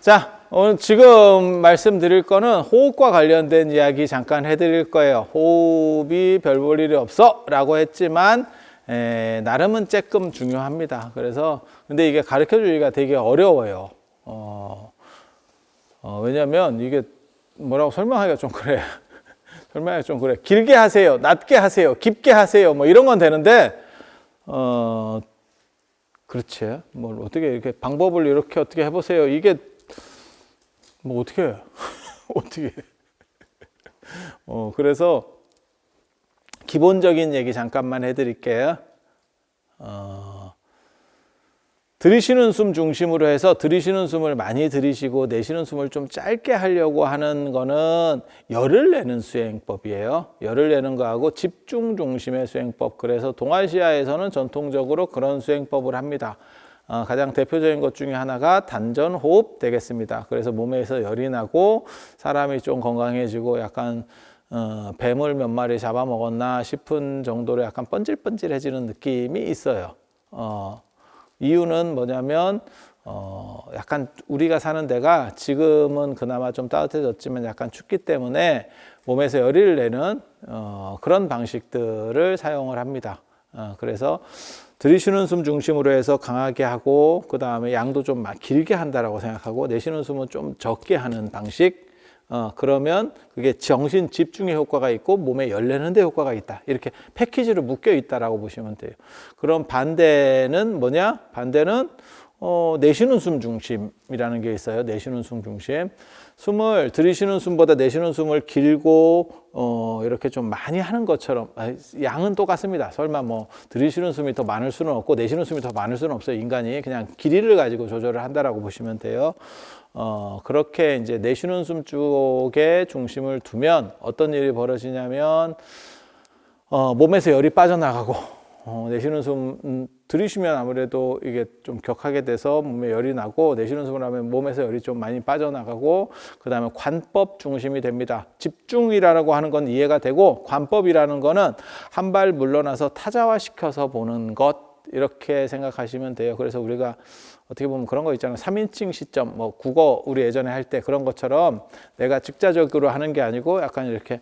자, 오늘 지금 말씀드릴 거는 호흡과 관련된 이야기 잠깐 해드릴 거예요. 호흡이 별 볼 일이 없어 라고 했지만 나름은 조금 중요합니다. 그래서 근데 이게 가르쳐 주기가 되게 어려워요. 왜냐면 이게 뭐라고 설명하기가 좀 그래. 설명하기가 좀 그래. 길게 하세요, 낮게 하세요, 깊게 하세요, 뭐 이런 건 되는데 그렇지. 뭘 어떻게 이렇게 방법을 이렇게 어떻게 해보세요. 이게 뭐 어떻게 해요? 어떻게 해? 그래서 기본적인 얘기 잠깐만 해드릴게요. 들이쉬는 숨 중심으로 해서 들이쉬는 숨을 많이 들이쉬고 내쉬는 숨을 좀 짧게 하려고 하는 거는 열을 내는 수행법이에요. 열을 내는 거하고 집중 중심의 수행법. 그래서 동아시아에서는 전통적으로 그런 수행법을 합니다. 가장 대표적인 것 중에 하나가 단전 호흡 되겠습니다. 그래서 몸에서 열이 나고 사람이 좀 건강해지고 약간 뱀을 몇 마리 잡아먹었나 싶은 정도로 약간 번질번질해지는 느낌이 있어요. 이유는 뭐냐면 약간 우리가 사는 데가 지금은 그나마 좀 따뜻해졌지만 약간 춥기 때문에 몸에서 열을 내는 그런 방식들을 사용을 합니다. 그래서 들이쉬는 숨 중심으로 해서 강하게 하고 그 다음에 양도 좀 길게 한다라고 생각하고 내쉬는 숨은 좀 적게 하는 방식. 그러면 그게 정신 집중의 효과가 있고 몸에 열 내는 데 효과가 있다. 이렇게 패키지로 묶여 있다라고 보시면 돼요. 그럼 반대는 뭐냐? 반대는 내쉬는 숨 중심이라는 게 있어요. 내쉬는 숨 중심. 숨을 들이쉬는 숨보다 내쉬는 숨을 길고 이렇게 좀 많이 하는 것처럼 양은 똑같습니다. 설마 뭐 들이쉬는 숨이 더 많을 수는 없고 내쉬는 숨이 더 많을 수는 없어요. 인간이 그냥 길이를 가지고 조절을 한다라고 보시면 돼요. 그렇게 이제 내쉬는 숨 쪽에 중심을 두면 어떤 일이 벌어지냐면 몸에서 열이 빠져나가고 내쉬는 숨 들이쉬면 아무래도 이게 좀 격하게 돼서 몸에 열이 나고 내쉬는 숨을 하면 몸에서 열이 좀 많이 빠져나가고 그 다음에 관법 중심이 됩니다. 집중이라고 하는 건 이해가 되고 관법이라는 거는 한 발 물러나서 타자화시켜서 보는 것 이렇게 생각하시면 돼요. 그래서 우리가 어떻게 보면 그런 거 있잖아요. 3인칭 시점, 뭐 국어 우리 예전에 할 때 그런 것처럼 내가 직자적으로 하는 게 아니고 약간 이렇게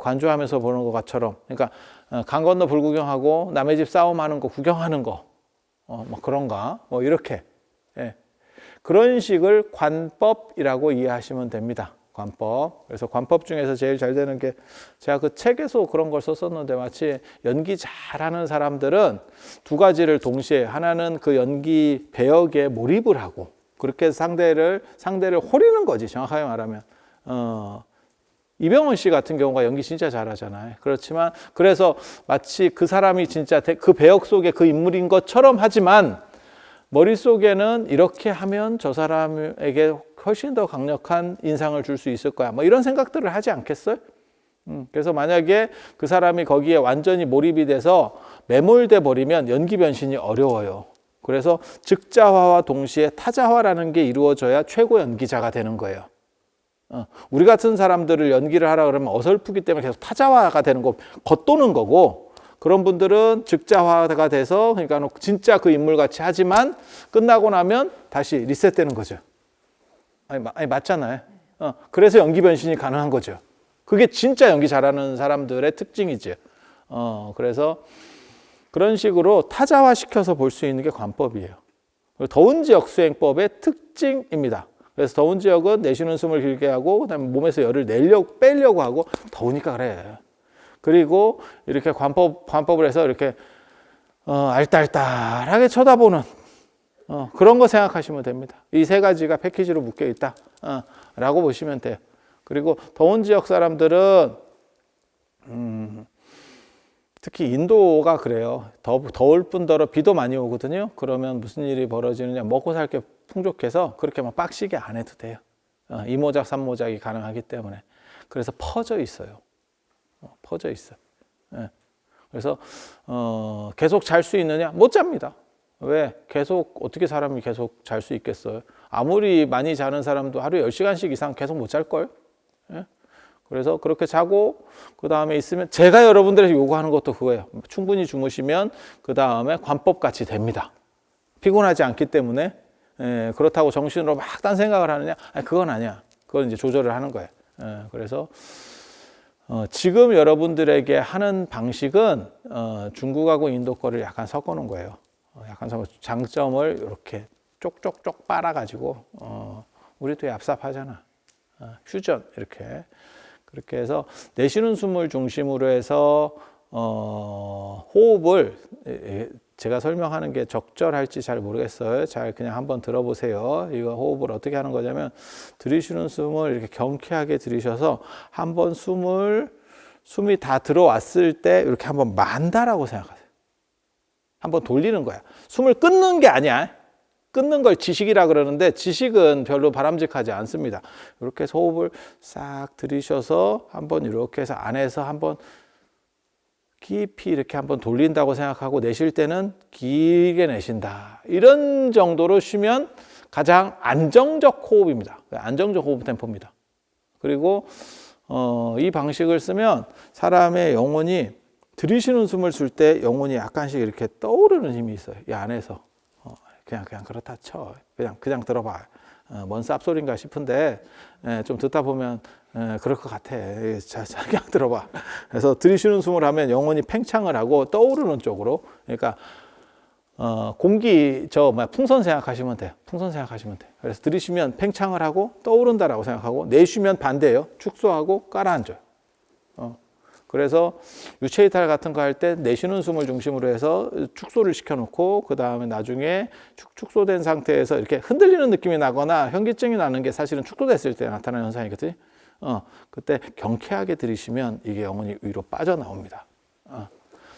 관조하면서 보는 것처럼. 그러니까 강 건너 불구경하고 남의 집 싸움하는 거 구경하는 거, 뭐 그런가, 뭐 이렇게 그런 식을 관법이라고 이해하시면 됩니다. 관법. 그래서 관법 중에서 제일 잘 되는 게 제가 그 책에서 그런 걸 썼었는데 마치 연기 잘하는 사람들은 두 가지를 동시에 하나는 그 연기 배역에 몰입을 하고 그렇게 해서 상대를 호리는 거지 정확하게 말하면. 이병헌 씨 같은 경우가 연기 진짜 잘하잖아요. 그렇지만 그래서 마치 그 사람이 진짜 그 배역 속에 그 인물인 것처럼 하지만 머릿속에는 이렇게 하면 저 사람에게 훨씬 더 강력한 인상을 줄 수 있을 거야. 뭐 이런 생각들을 하지 않겠어요? 그래서 만약에 그 사람이 거기에 완전히 몰입이 돼서 매몰돼 버리면 연기 변신이 어려워요. 그래서 즉자화와 동시에 타자화라는 게 이루어져야 최고 연기자가 되는 거예요. 우리 같은 사람들을 연기를 하라 그러면 어설프기 때문에 계속 타자화가 되는 거 겉도는 거고 그런 분들은 즉자화가 돼서 그러니까 진짜 그 인물 같이 하지만 끝나고 나면 다시 리셋되는 거죠. 아니 맞잖아요. 그래서 연기 변신이 가능한 거죠. 그게 진짜 연기 잘하는 사람들의 특징이죠. 그래서 그런 식으로 타자화 시켜서 볼 수 있는 게 관법이에요. 더운 지역 수행법의 특징입니다. 그래서 더운 지역은 내쉬는 숨을 길게 하고 그다음에 몸에서 열을 빼려고 하고 더우니까 그래. 그리고 이렇게 관법을 해서 이렇게 알딸딸하게 쳐다보는 그런 거 생각하시면 됩니다. 이 세 가지가 패키지로 묶여 있다 라고 보시면 돼요. 그리고 더운 지역 사람들은 특히 인도가 그래요. 더울 뿐더러 비도 많이 오거든요. 그러면 무슨 일이 벌어지느냐. 먹고 살 게 풍족해서 그렇게 막 빡시게 안 해도 돼요. 이모작 삼모작이 가능하기 때문에. 그래서 퍼져 있어요. 퍼져 있어요. 그래서 계속 잘 수 있느냐? 못 잡니다. 왜? 어떻게 사람이 계속 잘 수 있겠어요? 아무리 많이 자는 사람도 하루에 10시간씩 이상 계속 못 잘걸? 그래서 그렇게 자고 그 다음에 있으면 제가 여러분들에게 요구하는 것도 그거예요. 충분히 주무시면 그 다음에 관법같이 됩니다. 피곤하지 않기 때문에 그렇다고 정신으로 막 딴 생각을 하느냐? 아니, 그건 아니야. 그건 이제 조절을 하는 거예요. 그래서 지금 여러분들에게 하는 방식은 중국하고 인도 거를 약간 섞어 놓은 거예요. 약간 장점을 이렇게 쪽쪽쪽 빨아가지고 우리도 얍삽하잖아. 퓨전 이렇게 그렇게 해서 내쉬는 숨을 중심으로 해서 호흡을 제가 설명하는 게 적절할지 잘 모르겠어요. 잘 그냥 한번 들어보세요. 이거 호흡을 어떻게 하는 거냐면 들이쉬는 숨을 이렇게 경쾌하게 들이셔서 한번 숨이 다 들어왔을 때 이렇게 한번 만다라고 생각하세요. 한번 돌리는 거야. 숨을 끊는 게 아니야. 끊는 걸 지식이라 그러는데 지식은 별로 바람직하지 않습니다. 이렇게 해서 호흡을 싹 들이셔서 한번 이렇게 해서 안에서 한번 깊이 이렇게 한번 돌린다고 생각하고 내쉴 때는 길게 내쉰다. 이런 정도로 쉬면 가장 안정적 호흡입니다. 안정적 호흡 템포입니다. 그리고 이 방식을 쓰면 사람의 영혼이 들이쉬는 숨을 쉴 때 영혼이 약간씩 이렇게 떠오르는 힘이 있어요. 이 안에서. 그냥 그렇다 쳐. 그냥 들어봐. 뭔 쌉소리인가 싶은데 좀 듣다 보면 그럴 것 같아. 자, 그냥 들어봐. 그래서 들이쉬는 숨을 하면 영혼이 팽창을 하고 떠오르는 쪽으로. 그러니까 공기 풍선 생각하시면 돼요. 풍선 생각하시면 돼. 그래서 들이쉬면 팽창을 하고 떠오른다라고 생각하고 내쉬면 반대예요. 축소하고 깔아앉아요. 그래서 유체이탈 같은 거 할 때 내쉬는 숨을 중심으로 해서 축소를 시켜놓고 그 다음에 나중에 축소된 상태에서 이렇게 흔들리는 느낌이 나거나 현기증이 나는 게 사실은 축소됐을 때 나타나는 현상이거든요. 그때 경쾌하게 들이쉬면 이게 영혼이 위로 빠져나옵니다.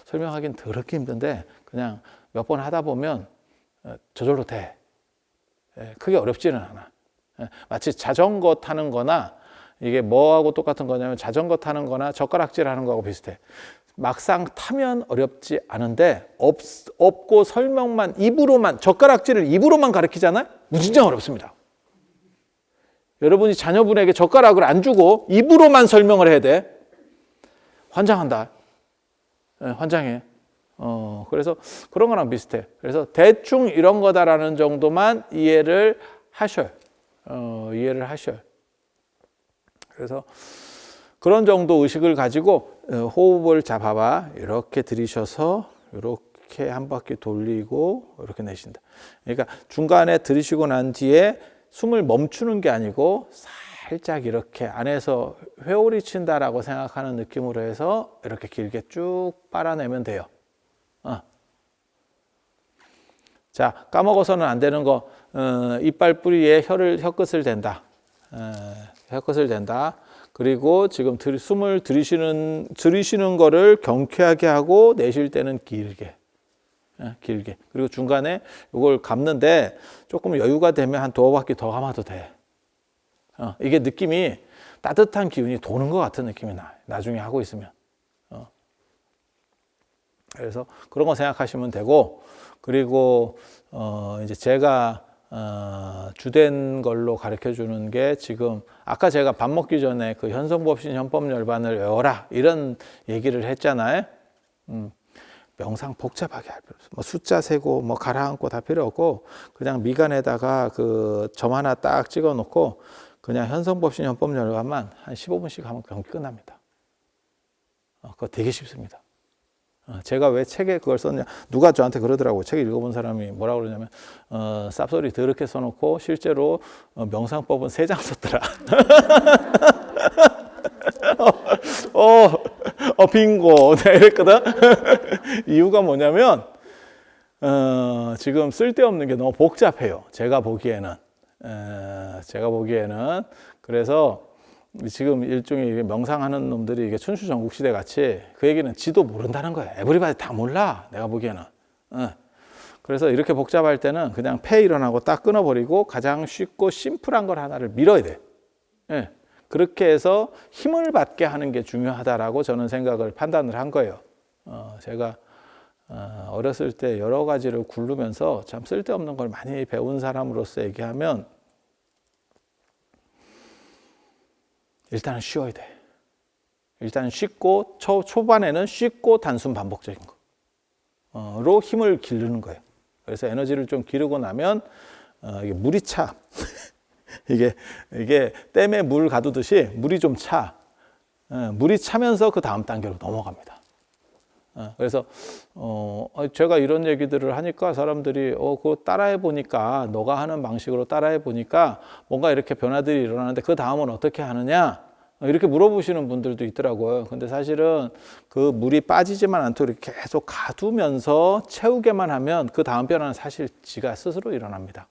설명하기는 더럽게 힘든데 그냥 몇 번 하다 보면 저절로 돼. 크게 어렵지는 않아. 마치 자전거 타는 거나 이게 뭐하고 똑같은 거냐면 자전거 타는 거나 젓가락질 하는 거하고 비슷해. 막상 타면 어렵지 않은데 없고 설명만 입으로만 젓가락질을 입으로만 가르치잖아요. 무진장 어렵습니다. 여러분이 자녀분에게 젓가락을 안 주고 입으로만 설명을 해야 돼. 환장한다. 환장해. 그래서 그런 거랑 비슷해. 그래서 대충 이런 거다라는 정도만 이해를 하셔요. 이해를 하셔요. 그래서 그런 정도 의식을 가지고 호흡을 잡아봐. 이렇게 들이셔서 이렇게 한 바퀴 돌리고 이렇게 내쉰다. 그러니까 중간에 들이쉬고 난 뒤에 숨을 멈추는 게 아니고 살짝 이렇게 안에서 회오리 친다라고 생각하는 느낌으로 해서 이렇게 길게 쭉 빨아내면 돼요. 자, 까먹어서는 안 되는 거, 이빨 뿌리에 혀끝을 댄다. 혀끝을 댄다. 그리고 지금 숨을 들이쉬는 거를 경쾌하게 하고 내쉴 때는 길게. 그리고 중간에 이걸 감는데 조금 여유가 되면 한 2바퀴 더 감아도 돼. 이게 느낌이 따뜻한 기운이 도는 것 같은 느낌이 나. 나중에 하고 있으면. 그래서 그런 거 생각하시면 되고, 그리고 이제 제가 주된 걸로 가르쳐 주는 게 지금 아까 제가 밥 먹기 전에 그 현성법신 현법열반을 외워라 이런 얘기를 했잖아요. 명상 복잡하게 할 필요 없어. 뭐 숫자 세고 뭐 가라앉고 다 필요 없고 그냥 미간에다가 그 점 하나 딱 찍어 놓고 그냥 현성법신 현법열반만 한 15분씩 하면 경기 끝납니다. 그거 되게 쉽습니다. 제가 왜 책에 그걸 썼냐, 누가 저한테 그러더라고. 책 읽어본 사람이 뭐라고 그러냐면 쌉소리 더럽게 써놓고 실제로 명상법은 3장 썼더라. 빙고. 내가 이랬거든. 이유가 뭐냐면 지금 쓸데없는 게 너무 복잡해요. 제가 보기에는. 그래서 지금 일종의 명상하는 놈들이 이게 춘추전국시대 같이 그 얘기는 지도 모른다는 거야. 에브리바디 다 몰라. 내가 보기에는. 그래서 이렇게 복잡할 때는 그냥 폐 일어나고 딱 끊어버리고 가장 쉽고 심플한 걸 하나를 밀어야 돼. 그렇게 해서 힘을 받게 하는 게 중요하다라고 저는 판단을 한 거예요. 제가 어렸을 때 여러 가지를 굴르면서 참 쓸데없는 걸 많이 배운 사람으로서 얘기하면 일단은 쉬어야 돼. 일단 쉽고 초반에는 쉽고 단순 반복적인 거로 힘을 기르는 거예요. 그래서 에너지를 좀 기르고 나면 이게 물이 차. 이게 댐에 물 가두듯이 물이 좀 차. 물이 차면서 그 다음 단계로 넘어갑니다. 그래서 제가 이런 얘기들을 하니까 사람들이 그거 따라해 보니까 너가 하는 방식으로 따라해 보니까 뭔가 이렇게 변화들이 일어나는데 그 다음은 어떻게 하느냐 이렇게 물어보시는 분들도 있더라고요. 근데 사실은 그 물이 빠지지만 않도록 이렇게 계속 가두면서 채우게만 하면 그 다음 변화는 사실 지가 스스로 일어납니다.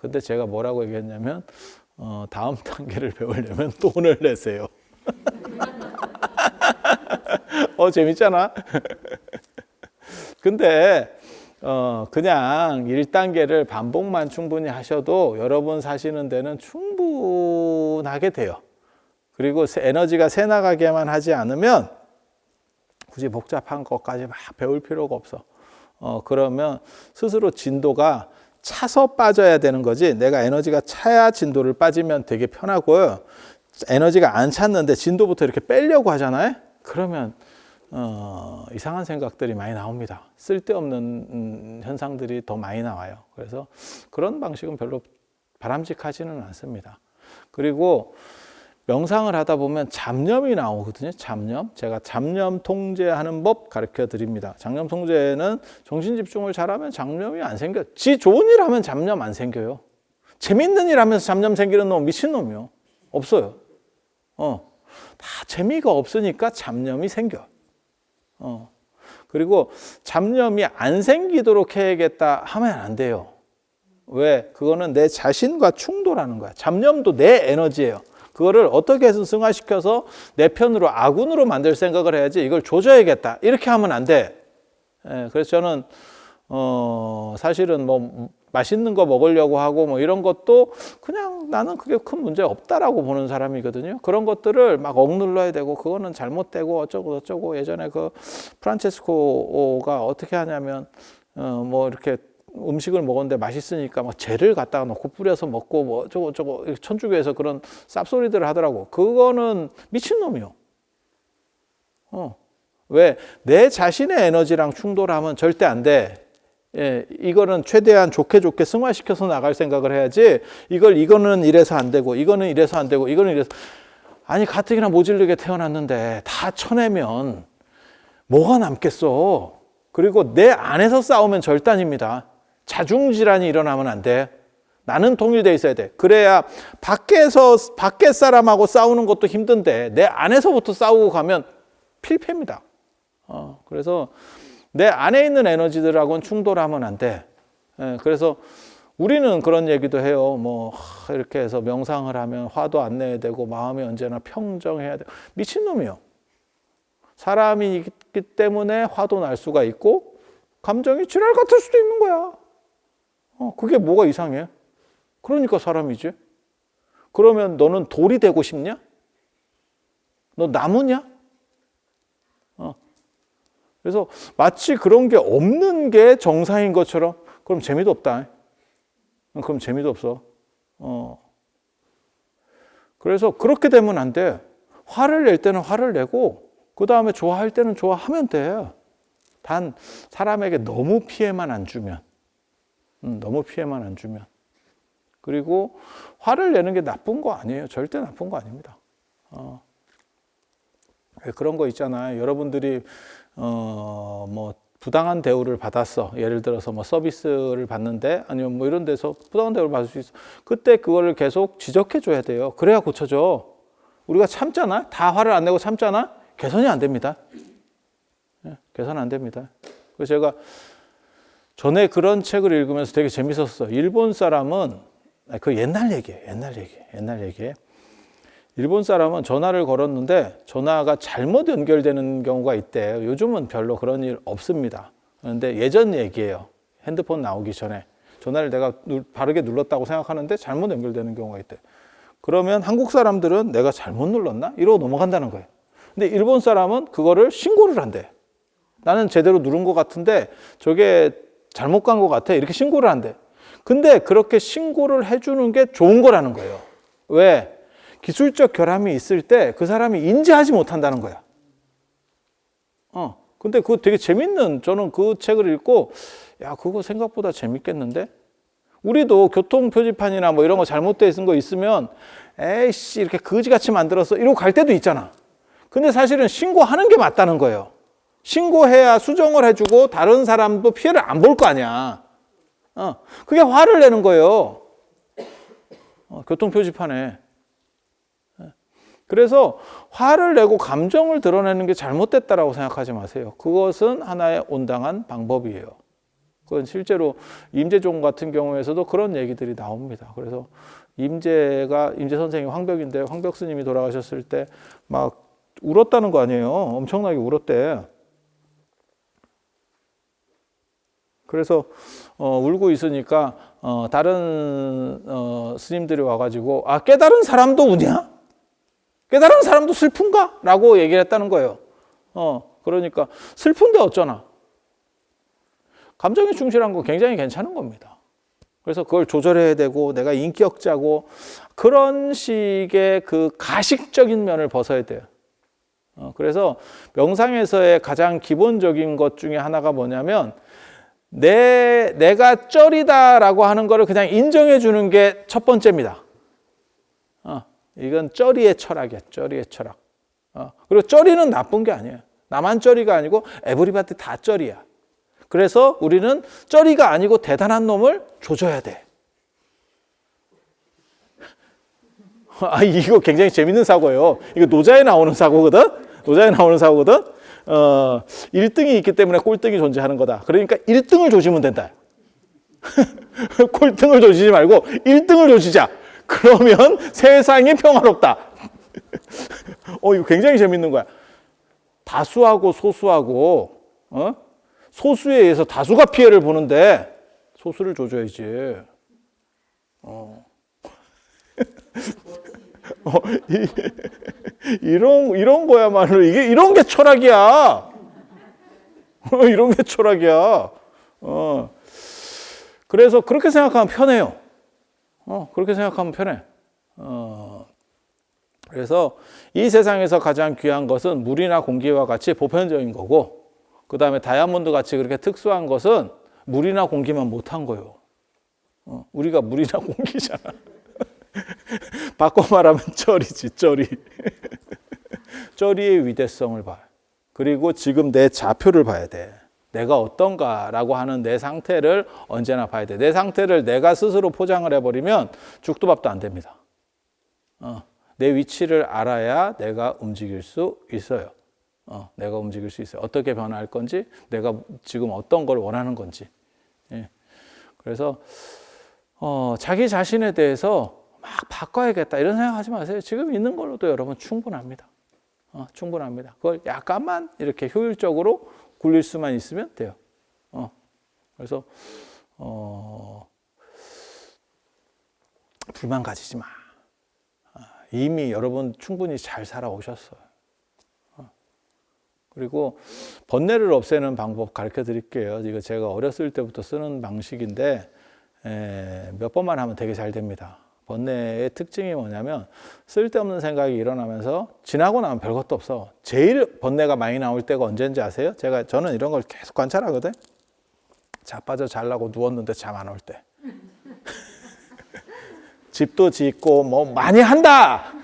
근데 제가 뭐라고 얘기했냐면 다음 단계를 배우려면 돈을 내세요. 재밌잖아. 근데 그냥 1단계를 반복만 충분히 하셔도 여러분 사시는 데는 충분하게 돼요. 그리고 에너지가 새 나가게만 하지 않으면 굳이 복잡한 것까지 막 배울 필요가 없어. 그러면 스스로 진도가 차서 빠져야 되는 거지, 내가 에너지가 차야 진도를 빠지면 되게 편하고요. 에너지가 안 찼는데 진도부터 이렇게 빼려고 하잖아요. 그러면 이상한 생각들이 많이 나옵니다. 쓸데없는 현상들이 더 많이 나와요. 그래서 그런 방식은 별로 바람직하지는 않습니다. 그리고 명상을 하다 보면 잡념이 나오거든요. 잡념. 제가 잡념 통제하는 법 가르쳐 드립니다. 잡념 통제는 정신 집중을 잘하면 잡념이 안 생겨요. 지 좋은 일 하면 잡념 안 생겨요. 재밌는 일 하면서 잡념 생기는 놈 미친놈이요. 없어요. 다 재미가 없으니까 잡념이 생겨. 그리고 잡념이 안 생기도록 해야겠다 하면 안 돼요. 왜? 그거는 내 자신과 충돌하는 거야. 잡념도 내 에너지예요. 그거를 어떻게 해서 승화시켜서 내 편으로 아군으로 만들 생각을 해야지 이걸 조져야겠다 이렇게 하면 안 돼. 그래서 저는 사실은 뭐 맛있는 거 먹으려고 하고 뭐 이런 것도 그냥 나는 그게 큰 문제 없다라고 보는 사람이거든요. 그런 것들을 막 억눌러야 되고 그거는 잘못되고 어쩌고 저쩌고. 예전에 그 프란체스코가 어떻게 하냐면 뭐 이렇게 음식을 먹었는데 맛있으니까 막 젤을 갖다가 넣고 뿌려서 먹고 뭐 저거 천주교에서 그런 쌉소리들을 하더라고. 그거는 미친놈이요. 왜? 내 자신의 에너지랑 충돌하면 절대 안 돼. 이거는 최대한 좋게 승화시켜서 나갈 생각을 해야지. 이거는 이래서 안 되고 이거는 이래서 안 되고 이거는 이래서. 아니 가뜩이나 모질르게 태어났는데 다 쳐내면 뭐가 남겠어. 그리고 내 안에서 싸우면 절단입니다. 자중질환이 일어나면 안 돼. 나는 통일돼 있어야 돼. 그래야 밖에 사람하고 싸우는 것도 힘든데 내 안에서부터 싸우고 가면 필패입니다. 그래서 내 안에 있는 에너지들하고는 충돌하면 안 돼. 그래서 우리는 그런 얘기도 해요. 뭐 이렇게 해서 명상을 하면 화도 안 내야 되고 마음이 언제나 평정해야 돼. 미친놈이요. 사람이 있기 때문에 화도 날 수가 있고 감정이 지랄 같을 수도 있는 거야. 그게 뭐가 이상해? 그러니까 사람이지. 그러면 너는 돌이 되고 싶냐? 너 나무냐? 그래서 마치 그런 게 없는 게 정상인 것처럼 그럼 재미도 없다. 그럼 재미도 없어. 그래서 그렇게 되면 안 돼. 화를 낼 때는 화를 내고 그 다음에 좋아할 때는 좋아하면 돼. 단 사람에게 너무 피해만 안 주면. 너무 피해만 안 주면. 그리고 화를 내는 게 나쁜 거 아니에요. 절대 나쁜 거 아닙니다. 그런 거 있잖아요. 여러분들이 뭐 부당한 대우를 받았어. 예를 들어서 뭐 서비스를 받는데 아니면 뭐 이런 데서 부당한 대우를 받을 수 있어. 그때 그거를 계속 지적해 줘야 돼요. 그래야 고쳐져. 우리가 참잖아. 다 화를 안 내고 참잖아. 개선이 안 됩니다. 개선 안 됩니다. 그래서 제가 전에 그런 책을 읽으면서 되게 재밌었어. 일본 사람은 그 옛날 얘기예요. 일본 사람은 전화를 걸었는데 전화가 잘못 연결되는 경우가 있대요. 요즘은 별로 그런 일 없습니다. 그런데 예전 얘기예요. 핸드폰 나오기 전에 전화를 내가 바르게 눌렀다고 생각하는데 잘못 연결되는 경우가 있대. 그러면 한국 사람들은 내가 잘못 눌렀나? 이러고 넘어간다는 거예요. 근데 일본 사람은 그거를 신고를 한대. 나는 제대로 누른 것 같은데 저게 잘못 간 것 같아. 이렇게 신고를 한대. 근데 그렇게 신고를 해주는 게 좋은 거라는 거예요. 왜? 기술적 결함이 있을 때 그 사람이 인지하지 못한다는 거야. 근데 그거 되게 재밌는, 저는 그 책을 읽고, 야, 그거 생각보다 재밌겠는데? 우리도 교통 표지판이나 뭐 이런 거 잘못되어 있는 거 있으면 에이씨 이렇게 거지같이 만들었어 이러고 갈 때도 있잖아. 근데 사실은 신고하는 게 맞다는 거예요. 신고해야 수정을 해주고 다른 사람도 피해를 안 볼 거 아니야. 그게 화를 내는 거예요. 교통 표지판에. 그래서 화를 내고 감정을 드러내는 게 잘못됐다라고 생각하지 마세요. 그것은 하나의 온당한 방법이에요. 그건 실제로 임재종 같은 경우에서도 그런 얘기들이 나옵니다. 그래서 임재 선생이 황벽인데 황벽 스님이 돌아가셨을 때 막 울었다는 거 아니에요. 엄청나게 울었대. 그래서 울고 있으니까 다른 스님들이 와가지고 깨달은 사람도 우냐? 깨달은 사람도 슬픈가? 라고 얘기를 했다는 거예요. 그러니까 슬픈데 어쩌나. 감정에 충실한 거 굉장히 괜찮은 겁니다. 그래서 그걸 조절해야 되고 내가 인격자고 그런 식의 그 가식적인 면을 벗어야 돼요. 그래서 명상에서의 가장 기본적인 것 중에 하나가 뭐냐면 내가 쩌리다라고 하는 거를 그냥 인정해 주는 게 첫 번째입니다. 이건 쩌리의 철학이야. 쩌리의 철학. 그리고 쩌리는 나쁜 게 아니에요. 나만 쩌리가 아니고 에브리바디 다 쩌리야. 그래서 우리는 쩌리가 아니고 대단한 놈을 조져야 돼. 이거 굉장히 재밌는 사고예요. 이거 노자에 나오는 사고거든. 1등이 있기 때문에 꼴등이 존재하는 거다. 그러니까 1등을 조지면 된다. 꼴등을 조지지 말고 1등을 조지자. 그러면 세상이 평화롭다. 이거 굉장히 재밌는 거야. 다수하고 소수하고, 소수에 의해서 다수가 피해를 보는데 소수를 조져야지. 이런 거야말로 이런 게 철학이야. 이런 게 철학이야. 그래서 그렇게 생각하면 편해요. 그렇게 생각하면 편해. 그래서 이 세상에서 가장 귀한 것은 물이나 공기와 같이 보편적인 거고, 그 다음에 다이아몬드 같이 그렇게 특수한 것은 물이나 공기만 못한 거예요. 우리가 물이나 공기잖아. 바꿔 말하면 쩌리지, 쩌리. 쩌리의 위대성을 봐. 그리고 지금 내 좌표를 봐야 돼. 내가 어떤가라고 하는 내 상태를 언제나 봐야 돼. 내 상태를 내가 스스로 포장을 해버리면 죽도 밥도 안 됩니다. 내 위치를 알아야 내가 움직일 수 있어요. 내가 움직일 수 있어요. 어떻게 변화할 건지, 내가 지금 어떤 걸 원하는 건지. 예. 그래서 자기 자신에 대해서 막 바꿔야겠다 이런 생각하지 마세요. 지금 있는 걸로도 여러분 충분합니다. 충분합니다. 그걸 약간만 이렇게 효율적으로 굴릴 수만 있으면 돼요. 그래서 불만 가지지 마. 이미 여러분 충분히 잘 살아오셨어요. 그리고 번뇌를 없애는 방법 가르쳐 드릴게요. 이거 제가 어렸을 때부터 쓰는 방식인데 몇 번만 하면 되게 잘 됩니다. 번뇌의 특징이 뭐냐면 쓸데없는 생각이 일어나면서 지나고 나면 별것도 없어. 제일 번뇌가 많이 나올 때가 언제인지 아세요? 저는 이런 걸 계속 관찰하거든. 자빠져 자려고 누웠는데 잠 안 올 때. 집도 짓고 뭐 많이 한다.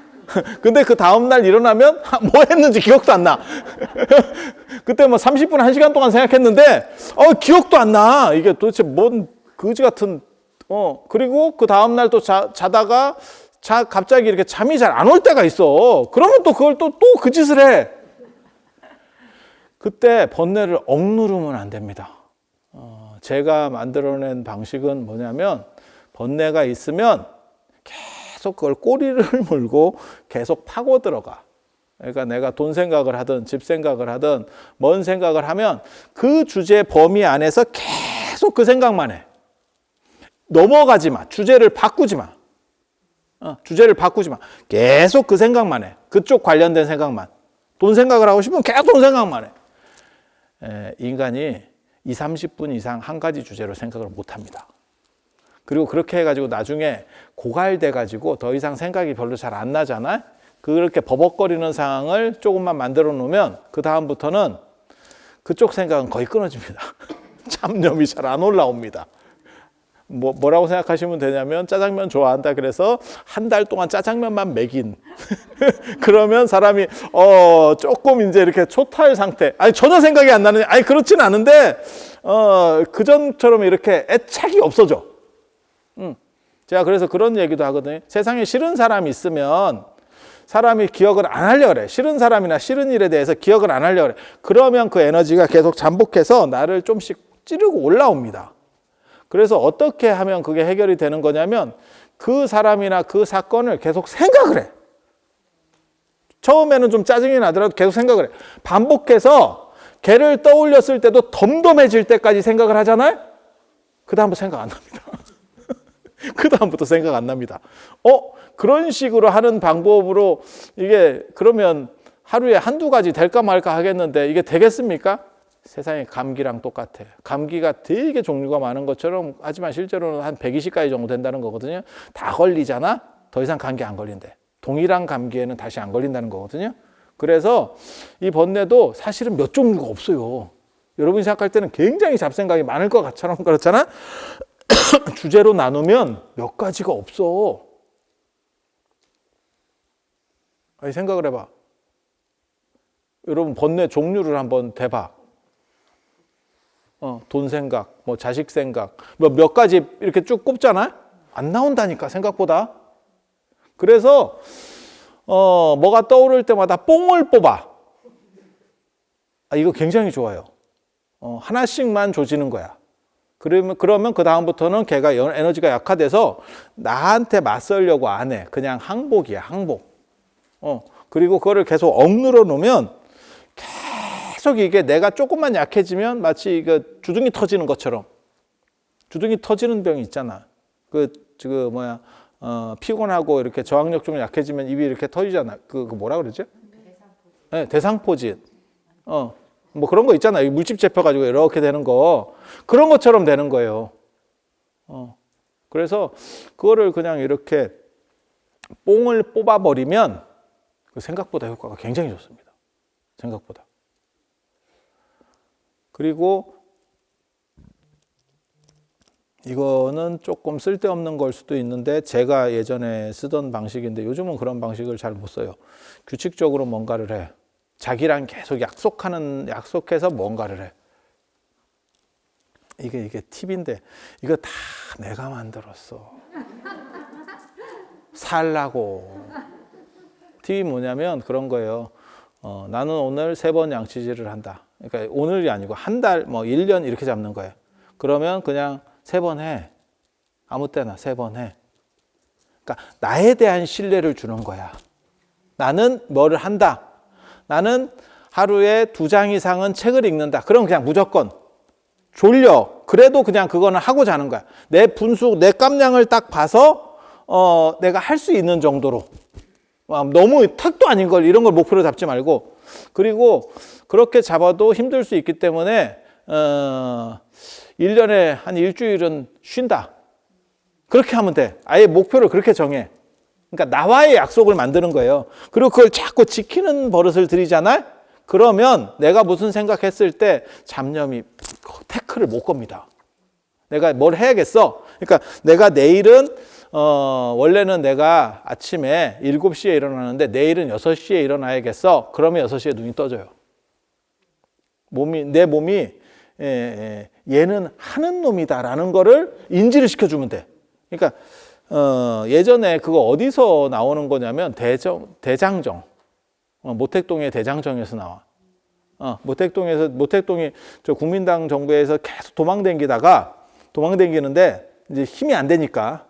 근데 그 다음날 일어나면 뭐 했는지 기억도 안 나. 그때 뭐 30분, 1시간 동안 생각했는데 기억도 안 나. 이게 도대체 뭔 거지 같은. 그리고 그 다음날 또 자다가 갑자기 이렇게 잠이 잘 안 올 때가 있어. 그러면 또 그걸 또 그 짓을 해. 그때 번뇌를 억누르면 안 됩니다. 제가 만들어낸 방식은 뭐냐면 번뇌가 있으면 계속 그걸 꼬리를 물고 계속 파고 들어가. 그러니까 내가 돈 생각을 하든 집 생각을 하든 뭔 생각을 하면 그 주제 범위 안에서 계속 그 생각만 해. 넘어가지 마. 주제를 바꾸지 마. 주제를 바꾸지 마. 계속 그 생각만 해. 그쪽 관련된 생각만. 돈 생각을 하고 싶으면 계속 돈 생각만 해. 인간이 20-30분 이상 한 가지 주제로 생각을 못 합니다. 그리고 그렇게 해가지고 나중에 고갈돼가지고 더 이상 생각이 별로 잘 안 나잖아. 그렇게 버벅거리는 상황을 조금만 만들어 놓으면 그 다음부터는 그쪽 생각은 거의 끊어집니다. 잡념이 잘 안 올라옵니다. 뭐라고 생각하시면 되냐면 짜장면 좋아한다 그래서 한 달 동안 짜장면만 먹인 그러면 사람이 조금 이제 이렇게 초탈 상태, 아니 전혀 생각이 안 나는, 아니 그렇진 않은데 그전처럼 이렇게 애착이 없어져. 제가 그래서 그런 얘기도 하거든요. 세상에 싫은 사람이 있으면 사람이 기억을 안 하려고 그래. 싫은 사람이나 싫은 일에 대해서 기억을 안 하려고 그래. 그러면 그 에너지가 계속 잠복해서 나를 좀씩 찌르고 올라옵니다. 그래서 어떻게 하면 그게 해결이 되는 거냐면 그 사람이나 그 사건을 계속 생각을 해. 처음에는 좀 짜증이 나더라도 계속 생각을 해. 반복해서 걔를 떠올렸을 때도 덤덤해질 때까지 생각을 하잖아요. 그 다음부터 생각 안 납니다. 그 다음부터 생각 안 납니다. 그런 식으로 하는 방법으로 이게 그러면 하루에 한두 가지 될까 말까 하겠는데 이게 되겠습니까? 세상에 감기랑 똑같아. 감기가 되게 종류가 많은 것처럼 하지만 실제로는 한 120가지 정도 된다는 거거든요. 다 걸리잖아? 더 이상 감기 안 걸린대. 동일한 감기에는 다시 안 걸린다는 거거든요. 그래서 이 번뇌도 사실은 몇 종류가 없어요. 여러분이 생각할 때는 굉장히 잡생각이 많을 것처럼 그렇잖아? 주제로 나누면 몇 가지가 없어. 아니, 생각을 해봐. 여러분 번뇌 종류를 한번 대봐. 돈 생각, 뭐 자식 생각, 몇 가지 이렇게 쭉 꼽잖아? 안 나온다니까, 생각보다. 그래서, 뭐가 떠오를 때마다 뽕을 뽑아. 이거 굉장히 좋아요. 하나씩만 조지는 거야. 그러면 그 다음부터는 걔가 에너지가 약화돼서 나한테 맞서려고 안 해. 그냥 항복이야, 항복. 그리고 그거를 계속 억누러 놓으면 계속 이게 내가 조금만 약해지면 마치 이거 주둥이 터지는 것처럼, 주둥이 터지는 병이 있잖아. 피곤하고 이렇게 저항력 좀 약해지면 입이 이렇게 터지잖아. 그 뭐라 그러죠? 네, 대상포진. 뭐 그런 거 있잖아. 물집 잡혀가지고 이렇게 되는 거. 그런 것처럼 되는 거예요. 그래서 그거를 그냥 이렇게 뽕을 뽑아버리면 생각보다 효과가 굉장히 좋습니다. 생각보다. 그리고 이거는 조금 쓸데없는 걸 수도 있는데 제가 예전에 쓰던 방식인데 요즘은 그런 방식을 잘 못 써요. 규칙적으로 뭔가를 해. 자기랑 계속 약속해서 뭔가를 해. 이게 팁인데 이거 다 내가 만들었어. 살라고. 팁이 뭐냐면 그런 거예요. 나는 오늘 3번 양치질을 한다. 그러니까 오늘이 아니고 한 달, 1년 이렇게 잡는 거예요. 그러면 그냥 3번 해. 아무 때나 3번 해. 그러니까 나에 대한 신뢰를 주는 거야. 나는 뭐를 한다. 나는 하루에 2장 이상은 책을 읽는다. 그럼 그냥 무조건 졸려. 그래도 그냥 그거는 하고 자는 거야. 내 분수, 내 깜냥을 딱 봐서 내가 할 수 있는 정도로. 너무 턱도 아닌 걸 이런 걸 목표로 잡지 말고. 그리고 그렇게 잡아도 힘들 수 있기 때문에 1년에 한 일주일은 쉰다. 그렇게 하면 돼. 아예 목표를 그렇게 정해. 그러니까 나와의 약속을 만드는 거예요. 그리고 그걸 자꾸 지키는 버릇을 들이잖아요. 그러면 내가 무슨 생각했을 때 잡념이 태클을 못 겁니다. 내가 뭘 해야겠어. 그러니까 내가 내일은 원래는 내가 아침에 7시에 일어나는데 내일은 6시에 일어나야겠어. 그러면 6시에 눈이 떠져요. 내 몸이 얘는 하는 놈이다라는 거를 인지를 시켜주면 돼. 그러니까 예전에 그거 어디서 나오는 거냐면 대장정. 모택동의 대장정에서 나와. 모택동이 저 국민당 정부에서 계속 도망다니는데 이제 힘이 안 되니까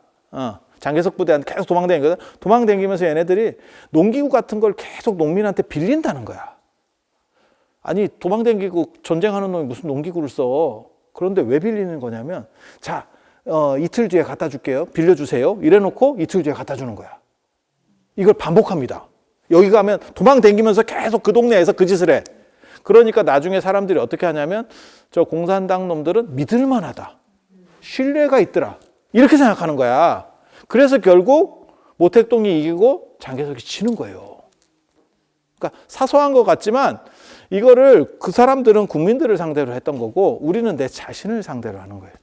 장개석 부대한테 계속 도망다니거든. 도망다니면서 얘네들이 농기구 같은 걸 계속 농민한테 빌린다는 거야. 아니 도망다니고 전쟁하는 놈이 무슨 농기구를 써. 그런데 왜 빌리는 거냐면 자 이틀 뒤에 갖다 줄게요. 빌려주세요. 이래놓고 이틀 뒤에 갖다 주는 거야. 이걸 반복합니다. 여기 가면 도망다니면서 계속 그 동네에서 그 짓을 해. 그러니까 나중에 사람들이 어떻게 하냐면 저 공산당 놈들은 믿을만하다. 신뢰가 있더라. 이렇게 생각하는 거야. 그래서 결국 모택동이 이기고 장개석이 지는 거예요. 그러니까 사소한 것 같지만 이거를 그 사람들은 국민들을 상대로 했던 거고 우리는 내 자신을 상대로 하는 거예요.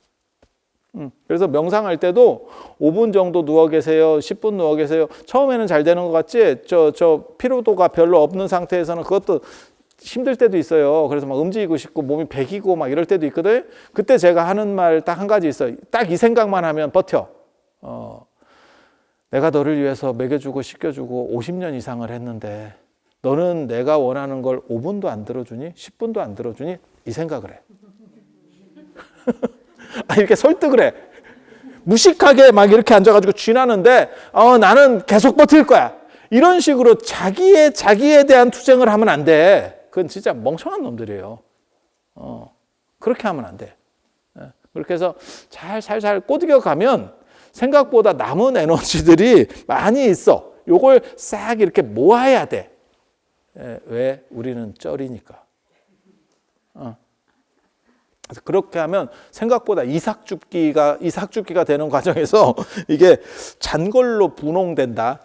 그래서 명상할 때도 5분 정도 누워 계세요. 10분 누워 계세요. 처음에는 잘 되는 것 같지? 저 피로도가 별로 없는 상태에서는 그것도 힘들 때도 있어요. 그래서 막 움직이고 싶고 몸이 배기고 막 이럴 때도 있거든. 그때 제가 하는 말 딱 한 가지 있어요. 딱 이 생각만 하면 버텨. 내가 너를 위해서 먹여주고 씻겨주고 50년 이상을 했는데 너는 내가 원하는 걸 5분도 안 들어주니? 10분도 안 들어주니? 이 생각을 해. 이렇게 설득을 해. 무식하게 막 이렇게 앉아가지고 쥐나는데 나는 계속 버틸 거야. 이런 식으로 자기에 대한 투쟁을 하면 안 돼. 그건 진짜 멍청한 놈들이에요. 그렇게 하면 안 돼. 그렇게 해서 잘 꼬드겨 가면 생각보다 남은 에너지들이 많이 있어. 요걸 싹 이렇게 모아야 돼. 왜? 우리는 쩔이니까. 그래서 그렇게 하면 생각보다 이삭죽기가 되는 과정에서 이게 잔걸로 분홍된다.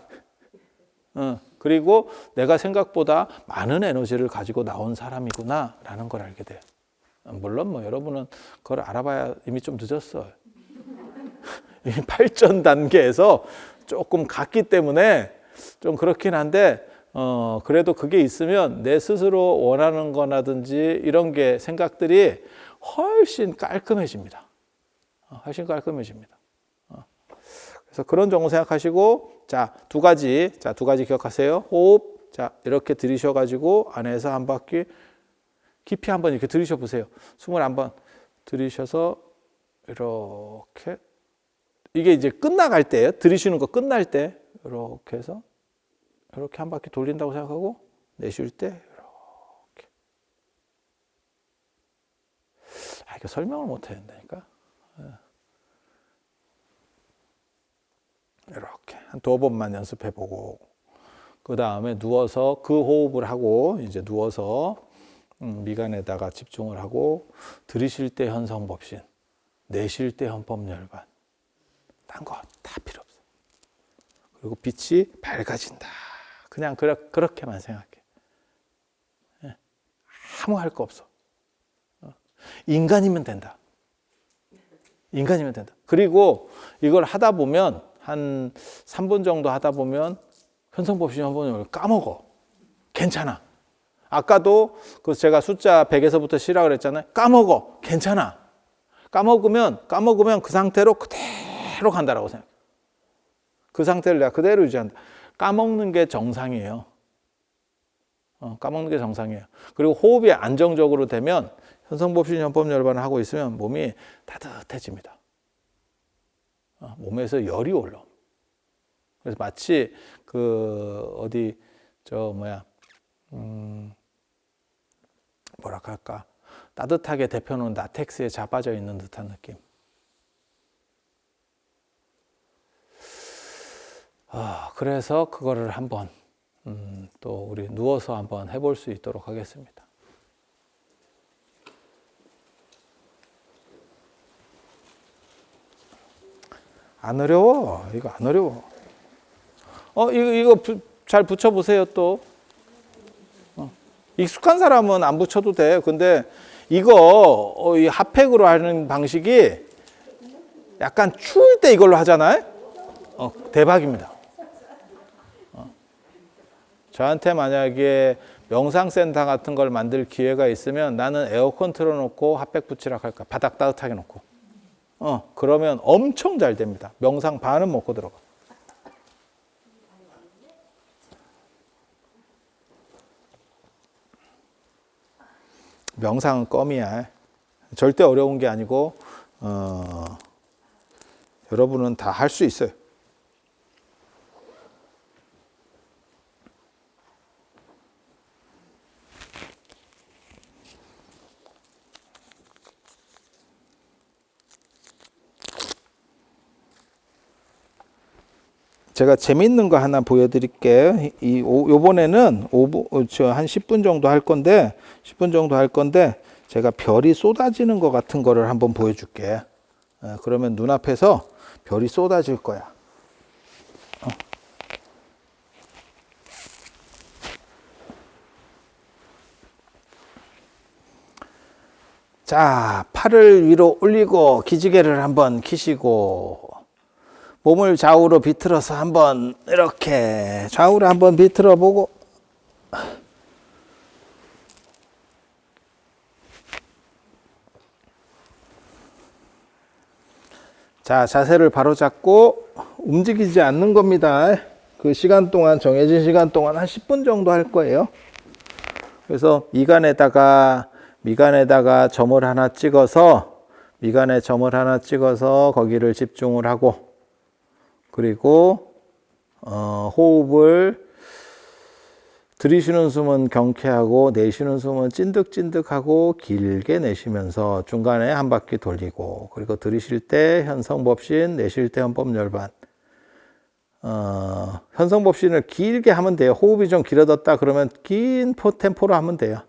그리고 내가 생각보다 많은 에너지를 가지고 나온 사람이구나라는 걸 알게 돼. 물론 뭐 여러분은 그걸 알아봐야 이미 좀 늦었어. 이미 발전 단계에서 조금 갔기 때문에 좀 그렇긴 한데 그래도 그게 있으면 내 스스로 원하는 거라든지 이런 게 생각들이 훨씬 깔끔해집니다. 훨씬 깔끔해집니다. 그래서 그런 정도 생각하시고 두 가지 기억하세요. 호흡, 이렇게 들이셔가지고 안에서 한 바퀴 깊이 한번 이렇게 들이셔 보세요. 숨을 한번 들이셔서 이렇게 이게 이제 끝나갈 때예요. 들이쉬는 거 끝날 때 이렇게 해서 이렇게 한 바퀴 돌린다고 생각하고 내쉴 때 이렇게. 이거 설명을 못 해야 된다니까. 이렇게 한 2번만 연습해 보고 그 다음에 누워서 그 호흡을 하고 이제 누워서 미간에다가 집중을 하고 들이쉴 때 현성법신, 내쉴 때 헌법열반, 딴 거 다 필요 없어. 그리고 빛이 밝아진다. 그냥 그렇게만 생각해. 아무 할 거 없어. 인간이면 된다. 인간이면 된다. 그리고 이걸 하다 보면 한 3분 정도 하다 보면 현성법신 한번 까먹어. 괜찮아. 아까도 제가 숫자 100에서부터 시작을 했잖아요. 까먹어. 괜찮아. 까먹으면 그 상태로 그대로 간다라고 생각해. 그 상태를 내가 그대로 유지한다. 까먹는 게 정상이에요. 까먹는 게 정상이에요. 그리고 호흡이 안정적으로 되면 현성법신 현법열반을 하고 있으면 몸이 따뜻해집니다. 몸에서 열이 올라. 그래서 마치 뭐랄까 할까, 따뜻하게 데펴놓은 라텍스에 자빠져 있는 듯한 느낌. 그래서 그거를 한번 또 우리 누워서 한번 해볼 수 있도록 하겠습니다. 안 어려워. 이거 안 어려워. 이거 잘 붙여보세요, 또. 익숙한 사람은 안 붙여도 돼. 근데 이거, 이 핫팩으로 하는 방식이 약간 추울 때 이걸로 하잖아요? 대박입니다. 저한테 만약에 명상센터 같은 걸 만들 기회가 있으면 나는 에어컨 틀어놓고 핫팩 붙이라고 할까? 바닥 따뜻하게 놓고. 그러면 엄청 잘 됩니다. 명상 반은 먹고 들어가. 명상은 껌이야. 절대 어려운 게 아니고 여러분은 다 할 수 있어요. 제가 재미있는 거 하나 보여드릴게요. 요번에는 한 10분 정도 할 건데, 제가 별이 쏟아지는 것 같은 거를 한번 보여줄게. 그러면 눈앞에서 별이 쏟아질 거야. 자, 팔을 위로 올리고 기지개를 한번 키시고 몸을 좌우로 비틀어서 한번 이렇게 좌우로 한번 비틀어 보고 자, 자세를 바로 잡고 움직이지 않는 겁니다. 그 시간 동안 정해진 시간 동안 한 10분 정도 할 거예요. 그래서 미간에다가 점을 하나 찍어서 미간에 점을 하나 찍어서 거기를 집중을 하고 그리고 호흡을 들이쉬는 숨은 경쾌하고 내쉬는 숨은 찐득찐득하고 길게 내쉬면서 중간에 한 바퀴 돌리고 그리고 들이쉴 때 현성법신 내쉴 때 헌법열반 현성법신을 길게 하면 돼요. 호흡이 좀 길어졌다 그러면 긴 템포로 하면 돼요.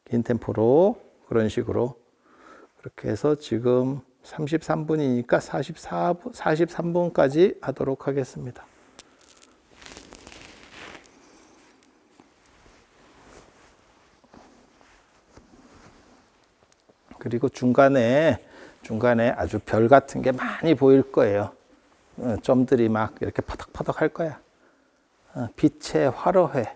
긴 템포로 그런 식으로 그렇게 해서 지금 33분이니까 43분까지 하도록 하겠습니다. 그리고 중간에 아주 별 같은 게 많이 보일 거예요. 점들이 막 이렇게 퍼덕퍼덕 할 거야. 빛의 화로회.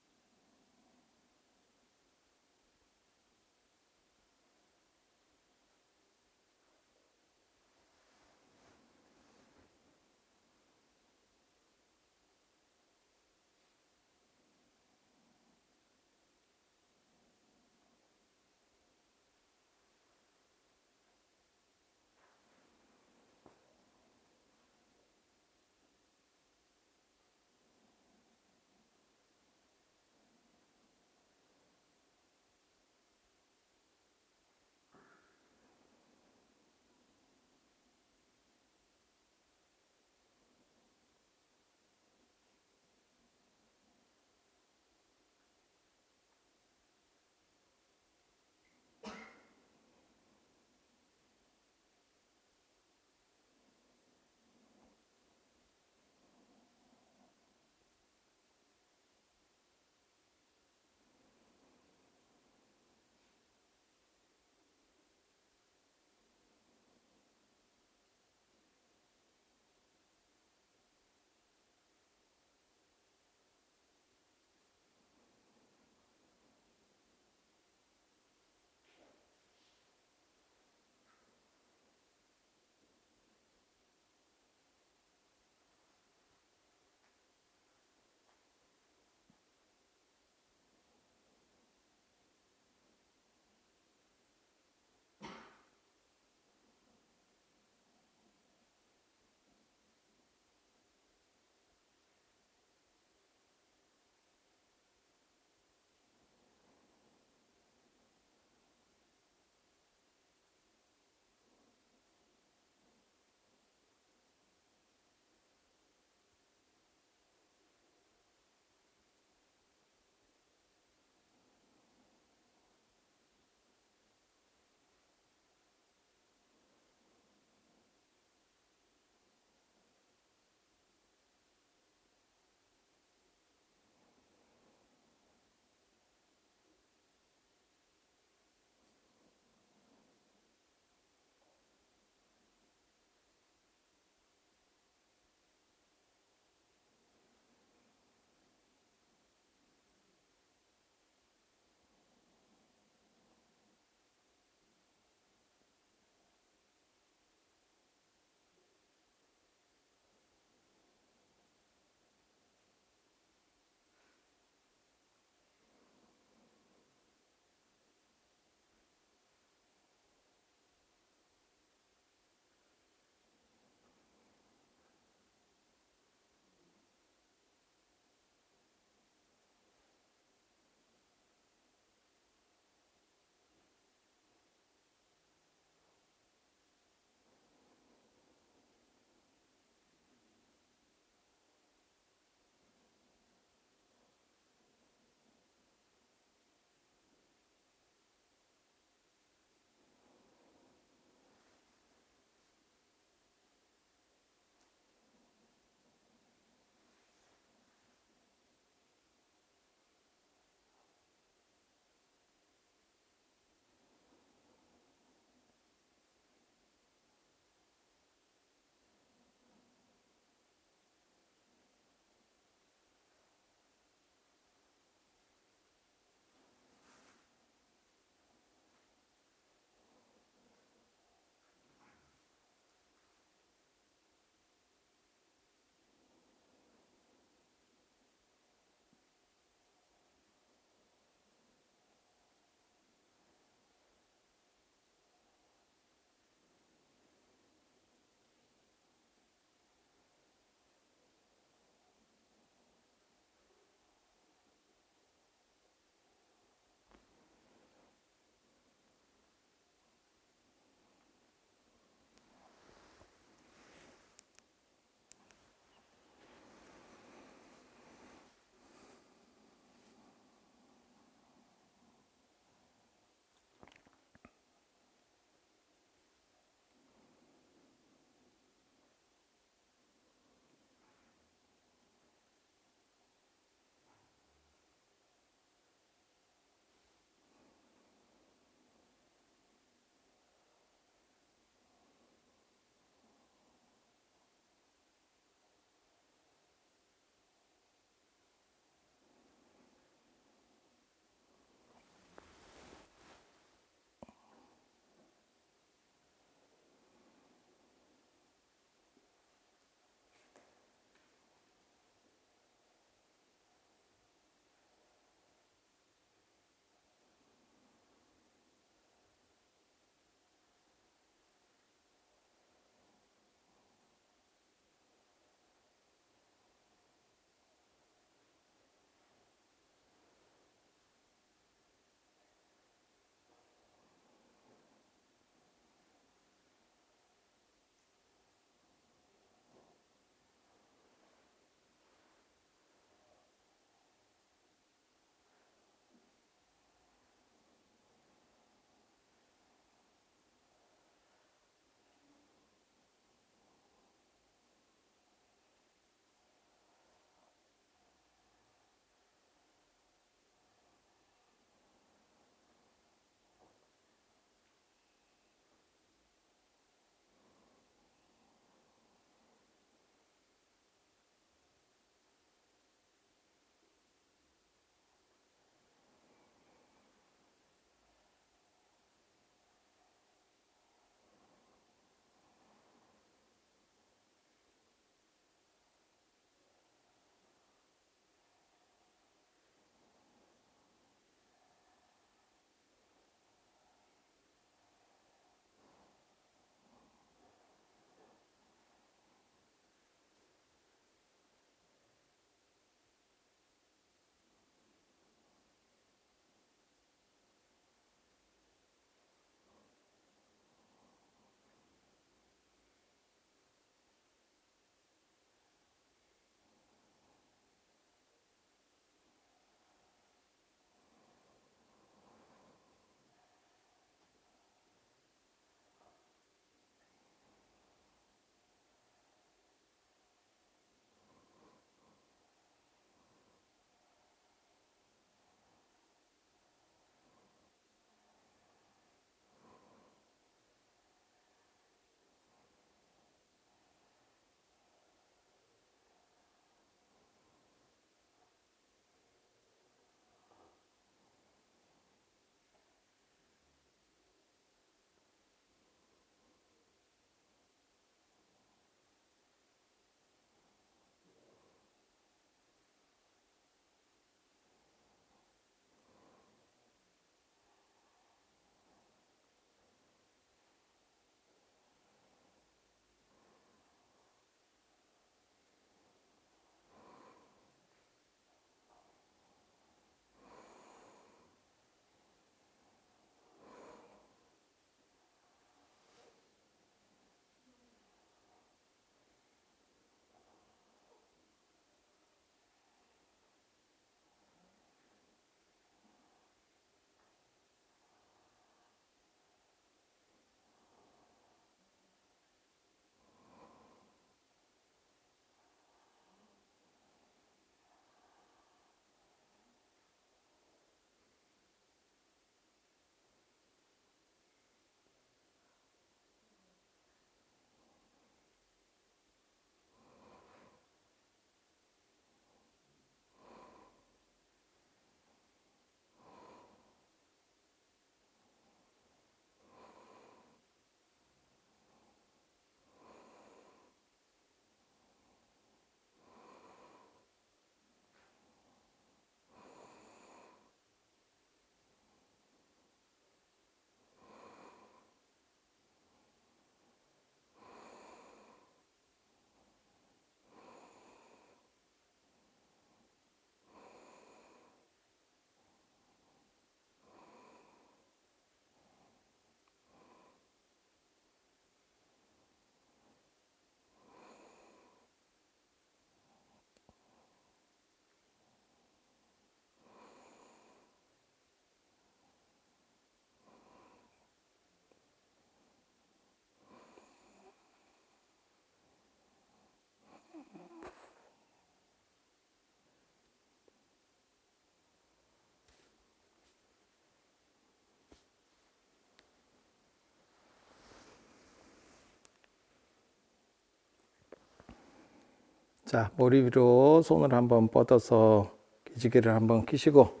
자, 머리 위로 손을 한번 뻗어서 기지개를 한번 끼시고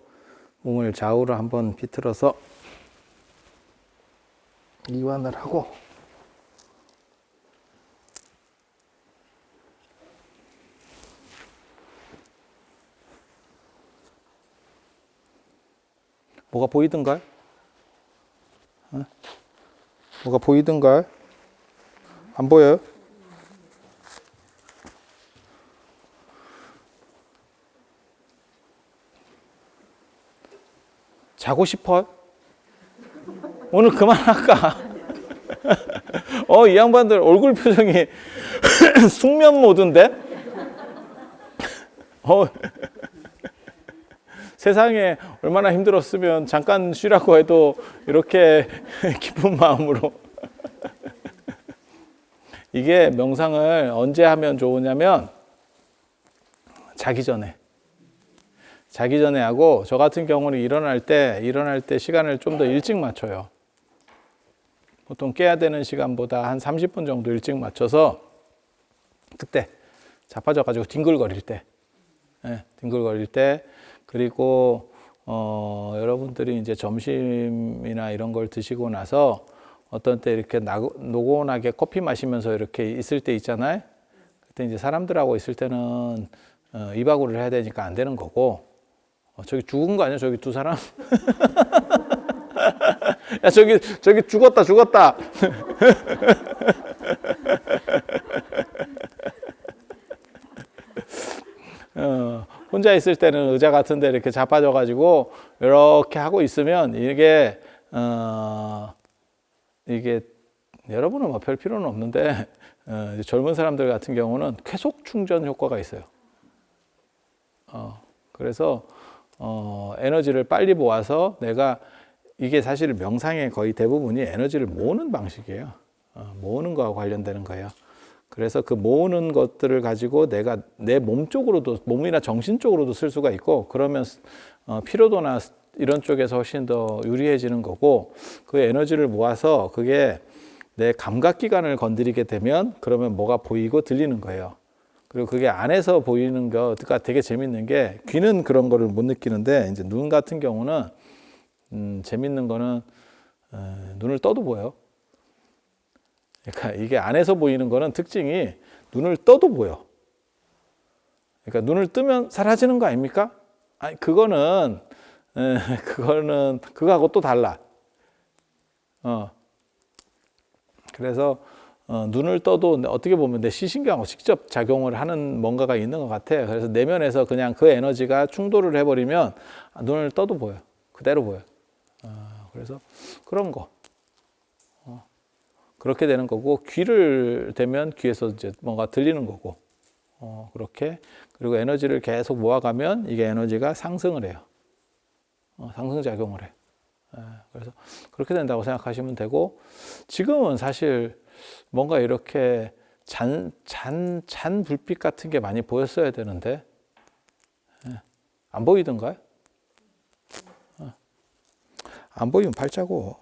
몸을 좌우로 한번 비틀어서 이완을 하고 뭐가 보이던가요? 뭐가 보이던가요? 안 보여요? 자고 싶어요? 오늘 그만할까? 이 양반들 얼굴 표정이 숙면 모드인데? 세상에 얼마나 힘들었으면 잠깐 쉬라고 해도 이렇게 기쁜 마음으로. 이게 명상을 언제 하면 좋으냐면 자기 전에 하고, 저 같은 경우는 일어날 때 시간을 좀 더 일찍 맞춰요. 보통 깨야 되는 시간보다 한 30분 정도 일찍 맞춰서 그때 자빠져 가지고 뒹굴거릴 때, 그리고 여러분들이 이제 점심이나 이런 걸 드시고 나서 어떤 때 이렇게 노곤하게 커피 마시면서 이렇게 있을 때 있잖아요. 그때 이제 사람들하고 있을 때는 이바구를 해야 되니까 안 되는 거고, 저기 죽은 거 아니야? 저기 두 사람? 야, 저기 죽었다. 혼자 있을 때는 의자 같은 데 이렇게 자빠져 가지고 이렇게 하고 있으면 이게 여러분은 뭐 별 필요는 없는데 젊은 사람들 같은 경우는 쾌속 충전 효과가 있어요. 그래서 에너지를 빨리 모아서 이게 사실 명상의 거의 대부분이 에너지를 모으는 방식이에요. 모으는 거와 관련되는 거예요. 그래서 그 모으는 것들을 가지고 내가 내 몸 쪽으로도, 몸이나 정신 쪽으로도 쓸 수가 있고, 그러면 피로도나 이런 쪽에서 훨씬 더 유리해지는 거고, 그 에너지를 모아서 그게 내 감각기관을 건드리게 되면 그러면 뭐가 보이고 들리는 거예요. 그리고 그게 안에서 보이는 거가 되게 재밌는 게, 귀는 그런 거를 못 느끼는데 이제 눈 같은 경우는 재밌는 거는 눈을 떠도 보여요. 그러니까 이게 안에서 보이는 거는 특징이 눈을 떠도 보여. 그러니까 눈을 뜨면 사라지는 거 아닙니까? 아니, 그거는 그거하고 또 달라. 그래서 눈을 떠도 어떻게 보면 내 시신경하고 직접 작용을 하는 뭔가가 있는 것 같아요. 그래서 내면에서 그냥 그 에너지가 충돌을 해버리면 눈을 떠도 보여. 그대로 보여. 그래서 그런 거. 그렇게 되는 거고, 귀를 대면 귀에서 이제 뭔가 들리는 거고, 그렇게. 그리고 에너지를 계속 모아가면 이게 에너지가 상승을 해요. 상승작용을 해. 그래서 그렇게 된다고 생각하시면 되고, 지금은 사실 뭔가 이렇게 잔 불빛 같은 게 많이 보였어야 되는데, 안 보이던가요? 안 보이면 팔자고.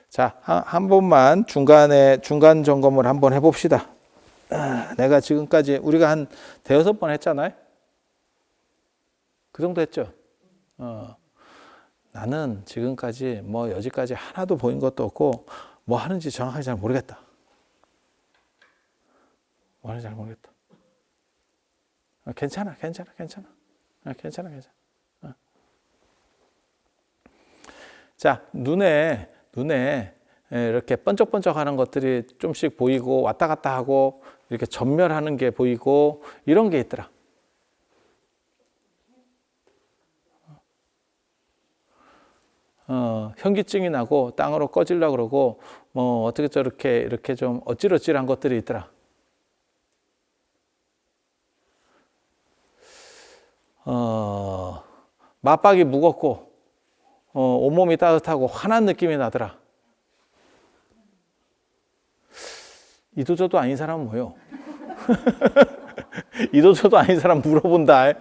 자, 한 번만 중간 점검을 한번 해봅시다. 내가 지금까지 우리가 한 대여섯 번 했잖아요. 그 정도 했죠. 나는 지금까지 뭐 여지까지 하나도 보인 것도 없고 뭐 하는지 정확하게 잘 모르겠다. 뭐 하는지 잘 모르겠다. 괜찮아. 자, 눈에 이렇게 번쩍번쩍하는 것들이 좀씩 보이고 왔다 갔다 하고 이렇게 전멸하는 게 보이고 이런 게 있더라. 현기증이 나고 땅으로 꺼지려고 그러고 뭐 어떻게 저렇게 이렇게 좀 어찔어찔한 것들이 있더라. 맞박이 무겁고 온몸이 따뜻하고 환한 느낌이 나더라. 이도저도 아닌 사람은 뭐요? 이도저도 아닌 사람 물어본다.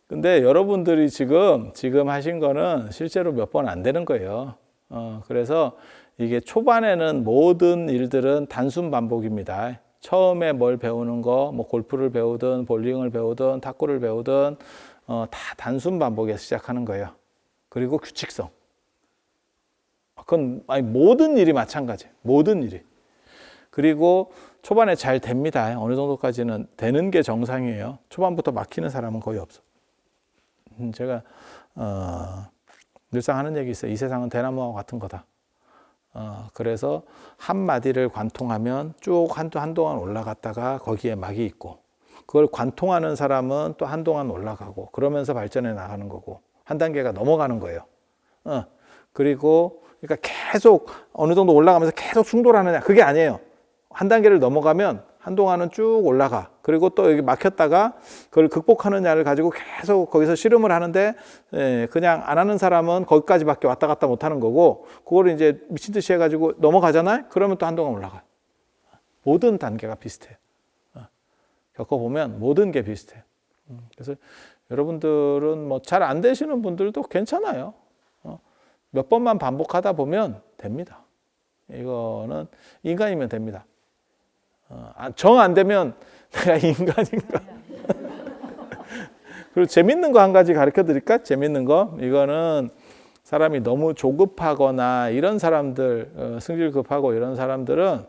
근데 여러분들이 지금 하신 거는 실제로 몇 번 안 되는 거예요. 그래서 이게 초반에는 모든 일들은 단순 반복입니다. 처음에 뭘 배우는 거, 뭐 골프를 배우든 볼링을 배우든 탁구를 배우든 다 단순 반복에서 시작하는 거예요. 그리고 규칙성. 그건 아니, 모든 일이 마찬가지예요. 모든 일이. 그리고 초반에 잘 됩니다. 어느 정도까지는 되는 게 정상이에요. 초반부터 막히는 사람은 거의 없어. 제가 늘상 하는 얘기 있어요. 이 세상은 대나무와 같은 거다. 그래서 한 마디를 관통하면 쭉 한동안 올라갔다가 거기에 막이 있고, 그걸 관통하는 사람은 또 한동안 올라가고, 그러면서 발전해 나가는 거고, 한 단계가 넘어가는 거예요. 그리고 그러니까 계속 어느 정도 올라가면서 계속 충돌하느냐, 그게 아니에요. 한 단계를 넘어가면 한동안은 쭉 올라가. 그리고 또 여기 막혔다가 그걸 극복하느냐를 가지고 계속 거기서 씨름을 하는데, 그냥 안 하는 사람은 거기까지밖에 왔다 갔다 못 하는 거고, 그걸 이제 미친 듯이 해가지고 넘어가잖아요? 그러면 또 한동안 올라가요. 모든 단계가 비슷해요. 겪어보면 모든 게 비슷해요. 그래서 여러분들은 뭐 잘 안 되시는 분들도 괜찮아요. 몇 번만 반복하다 보면 됩니다. 이거는 인간이면 됩니다. 정 안 되면 내가 인간인가? 그리고 재밌는 거 한 가지 가르쳐 드릴까? 재밌는 거. 이거는 사람이 너무 조급하거나 이런 사람들, 승질 급하고 이런 사람들은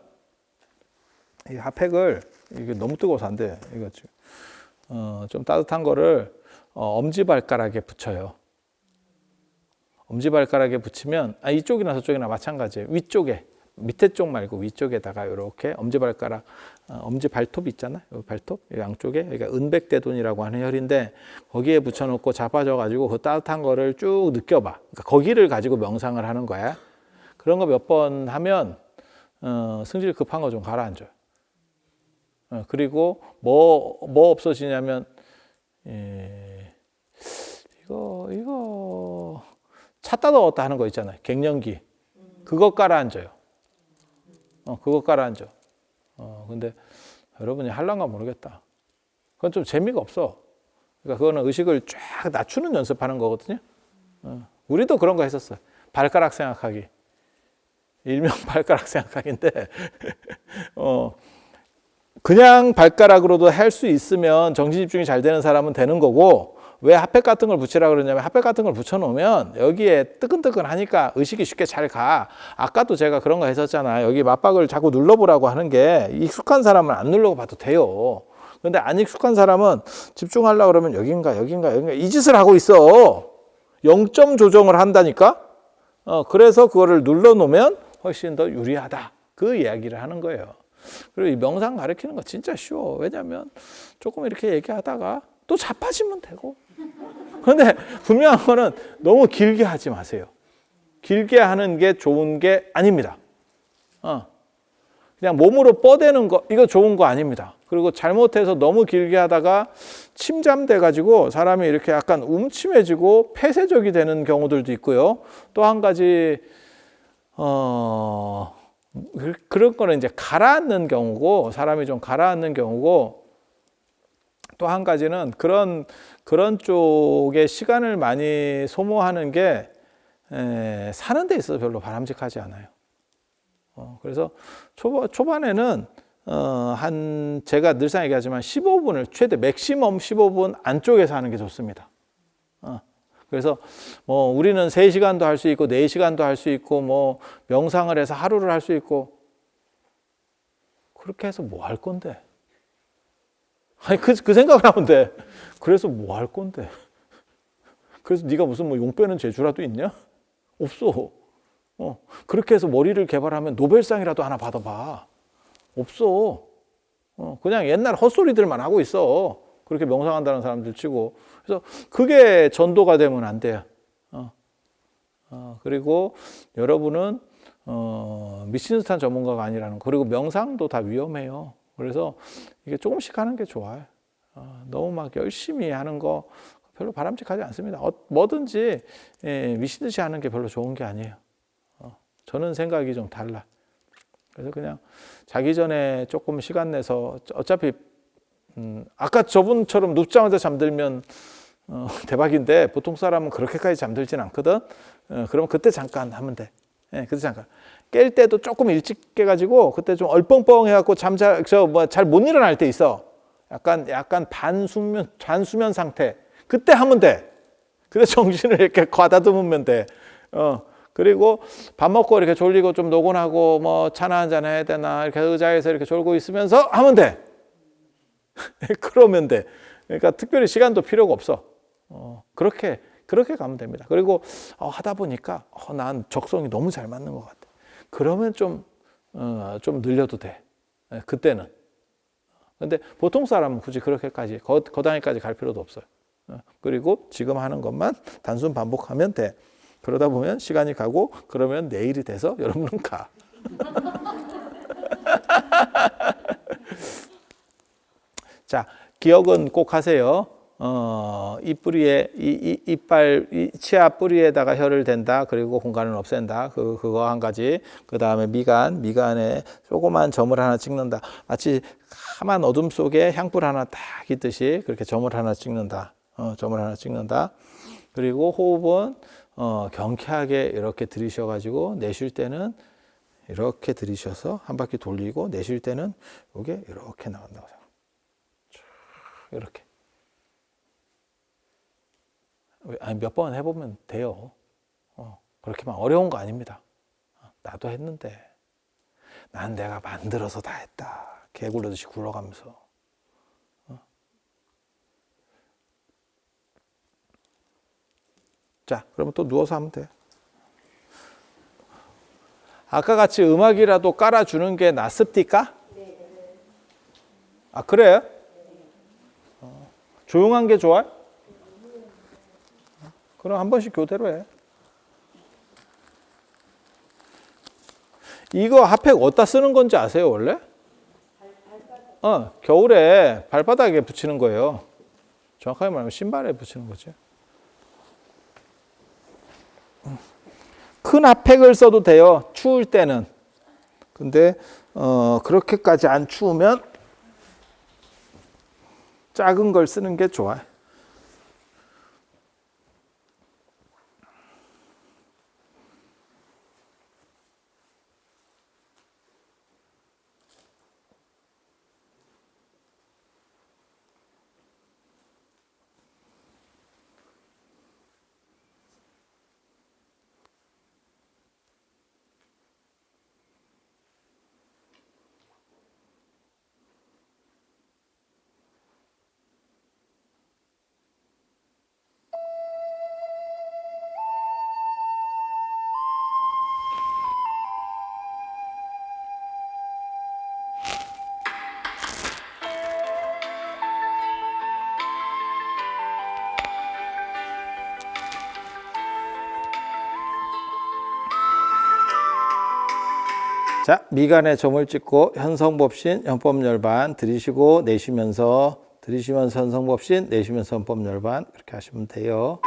이 핫팩을, 이게 너무 뜨거워서 안 돼. 이거 좀 따뜻한 거를 엄지발가락에 붙여요. 엄지발가락에 붙이면, 이쪽이나 저쪽이나 마찬가지예요. 위쪽에. 밑에 쪽 말고 위쪽에다가 이렇게 엄지발가락, 엄지발톱 있잖아요. 발톱 양쪽에, 그러니까 은백대돈이라고 하는 혈인데 거기에 붙여놓고 자빠져가지고 그 따뜻한 거를 쭉 느껴봐. 그러니까 거기를 가지고 명상을 하는 거야. 그런 거 몇 번 하면 승질 급한 거 좀 가라앉아요. 그리고 뭐 없어지냐면 이거 찾다 넣었다 하는 거 있잖아요. 갱년기. 그거 가라앉아요. 그거 깔아앉아. 근데 여러분이 할란가 모르겠다. 그건 좀 재미가 없어. 그러니까 그거는 의식을 쫙 낮추는 연습하는 거거든요. 우리도 그런 거 했었어요. 발가락 생각하기. 일명 발가락 생각하기인데, 그냥 발가락으로도 할 수 있으면 정신 집중이 잘 되는 사람은 되는 거고, 왜 핫팩 같은 걸 붙이라고 그러냐면, 핫팩 같은 걸 붙여놓으면 여기에 뜨끈뜨끈하니까 의식이 쉽게 잘 가. 아까도 제가 그런 거 했었잖아요. 여기 맞박을 자꾸 눌러보라고 하는 게, 익숙한 사람은 안 눌러봐도 돼요. 근데 안 익숙한 사람은 집중하려고 그러면 여긴가 이 짓을 하고 있어. 0점 조정을 한다니까. 그래서 그거를 눌러놓으면 훨씬 더 유리하다. 그 이야기를 하는 거예요. 그리고 이 명상 가르치는 거 진짜 쉬워. 왜냐하면 조금 이렇게 얘기하다가 또 자빠지면 되고. 그런데 분명한 거는 너무 길게 하지 마세요. 길게 하는 게 좋은 게 아닙니다. 그냥 몸으로 뻗대는 거, 이거 좋은 거 아닙니다. 그리고 잘못해서 너무 길게 하다가 침잠돼 가지고 사람이 이렇게 약간 움침해지고 폐쇄적이 되는 경우들도 있고요. 또 한 가지 그런 거는 이제 가라앉는 경우고, 사람이 좀 가라앉는 경우고, 또 한 가지는 그런 쪽에 시간을 많이 소모하는 게 사는 데 있어서 별로 바람직하지 않아요. 그래서 초반에는 제가 늘상 얘기하지만 15분을 최대 맥시멈 15분 안쪽에서 하는 게 좋습니다. 그래서 뭐 우리는 3시간도 할 수 있고 4시간도 할 수 있고 뭐 명상을 해서 하루를 할 수 있고, 그렇게 해서 뭐 할 건데? 아니 그 생각을 하면 돼. 그래서 뭐 할 건데? 그래서 네가 무슨 뭐 용 빼는 재주라도 있냐? 없어. 그렇게 해서 머리를 개발하면 노벨상이라도 하나 받아봐. 없어. 그냥 옛날 헛소리들만 하고 있어. 그렇게 명상한다는 사람들 치고. 그래서 그게 전도가 되면 안 돼요. 그리고 여러분은 미친 듯한 전문가가 아니라는 거. 그리고 명상도 다 위험해요. 그래서 이게 조금씩 하는 게 좋아요. 너무 막 열심히 하는 거 별로 바람직하지 않습니다. 뭐든지 미친 듯이 하는 게 별로 좋은 게 아니에요. 저는 생각이 좀 달라. 그래서 그냥 자기 전에 조금 시간 내서, 어차피 아까 저분처럼 눕자마자 잠들면 대박인데, 보통 사람은 그렇게까지 잠들진 않거든. 그러면 그때 잠깐 하면 돼. 그때 잠깐. 깰 때도 조금 일찍 깨가지고 그때 좀 얼뻥뻥해갖고 잘 못 일어날 때 있어. 약간 반수면 상태. 그때 하면 돼. 그때 정신을 이렇게 가다듬으면 돼. 그리고 밥 먹고 이렇게 졸리고 좀 노곤하고 뭐 차나 한잔 해야 되나 이렇게 의자에서 이렇게 졸고 있으면서 하면 돼. 그러면 돼. 그러니까 특별히 시간도 필요가 없어. 그렇게 가면 됩니다. 그리고 하다 보니까 난 적성이 너무 잘 맞는 것 같아. 그러면 좀 늘려도 돼. 그때는. 근데 보통 사람은 굳이 그렇게까지 거단위까지 갈 필요도 없어요. 그리고 지금 하는 것만 단순 반복하면 돼. 그러다 보면 시간이 가고 그러면 내일이 돼서 여러분은 가. 자, 기억은 꼭 하세요. 이 뿌리에 이 치아 뿌리에다가 혀를 댄다. 그리고 공간을 없앤다. 그거 한 가지. 그 다음에 미간에 조그만 점을 하나 찍는다. 마치 까만 어둠 속에 향불 하나 딱 있듯이 그렇게 점을 하나 찍는다. 점을 하나 찍는다. 그리고 호흡은 경쾌하게 이렇게 들이셔가지고 내쉴 때는 이렇게 들이셔서 한 바퀴 돌리고 내쉴 때는 이게 이렇게 나간다고 생각해요. 이렇게. 몇 번 해보면 돼요. 그렇게 막 어려운 거 아닙니다. 나도 했는데 난 내가 만들어서 다 했다. 개 굴러듯이 굴러가면서. 자, 그러면 또 누워서 하면 돼. 아까 같이 음악이라도 깔아주는 게 낫습니까? 아, 그래요? 조용한 게 좋아요? 그럼 한 번씩 교대로 해. 이거 핫팩 어디다 쓰는 건지 아세요, 원래? 겨울에 발바닥에 붙이는 거예요. 정확하게 말하면 신발에 붙이는 거죠. 큰 핫팩을 써도 돼요, 추울 때는. 근데 그렇게까지 안 추우면 작은 걸 쓰는 게 좋아요. 자, 미간에 점을 찍고 현성법신, 현법열반 들이쉬고 내쉬면서 현성법신, 내쉬면서 현법열반 그렇게 하시면 돼요.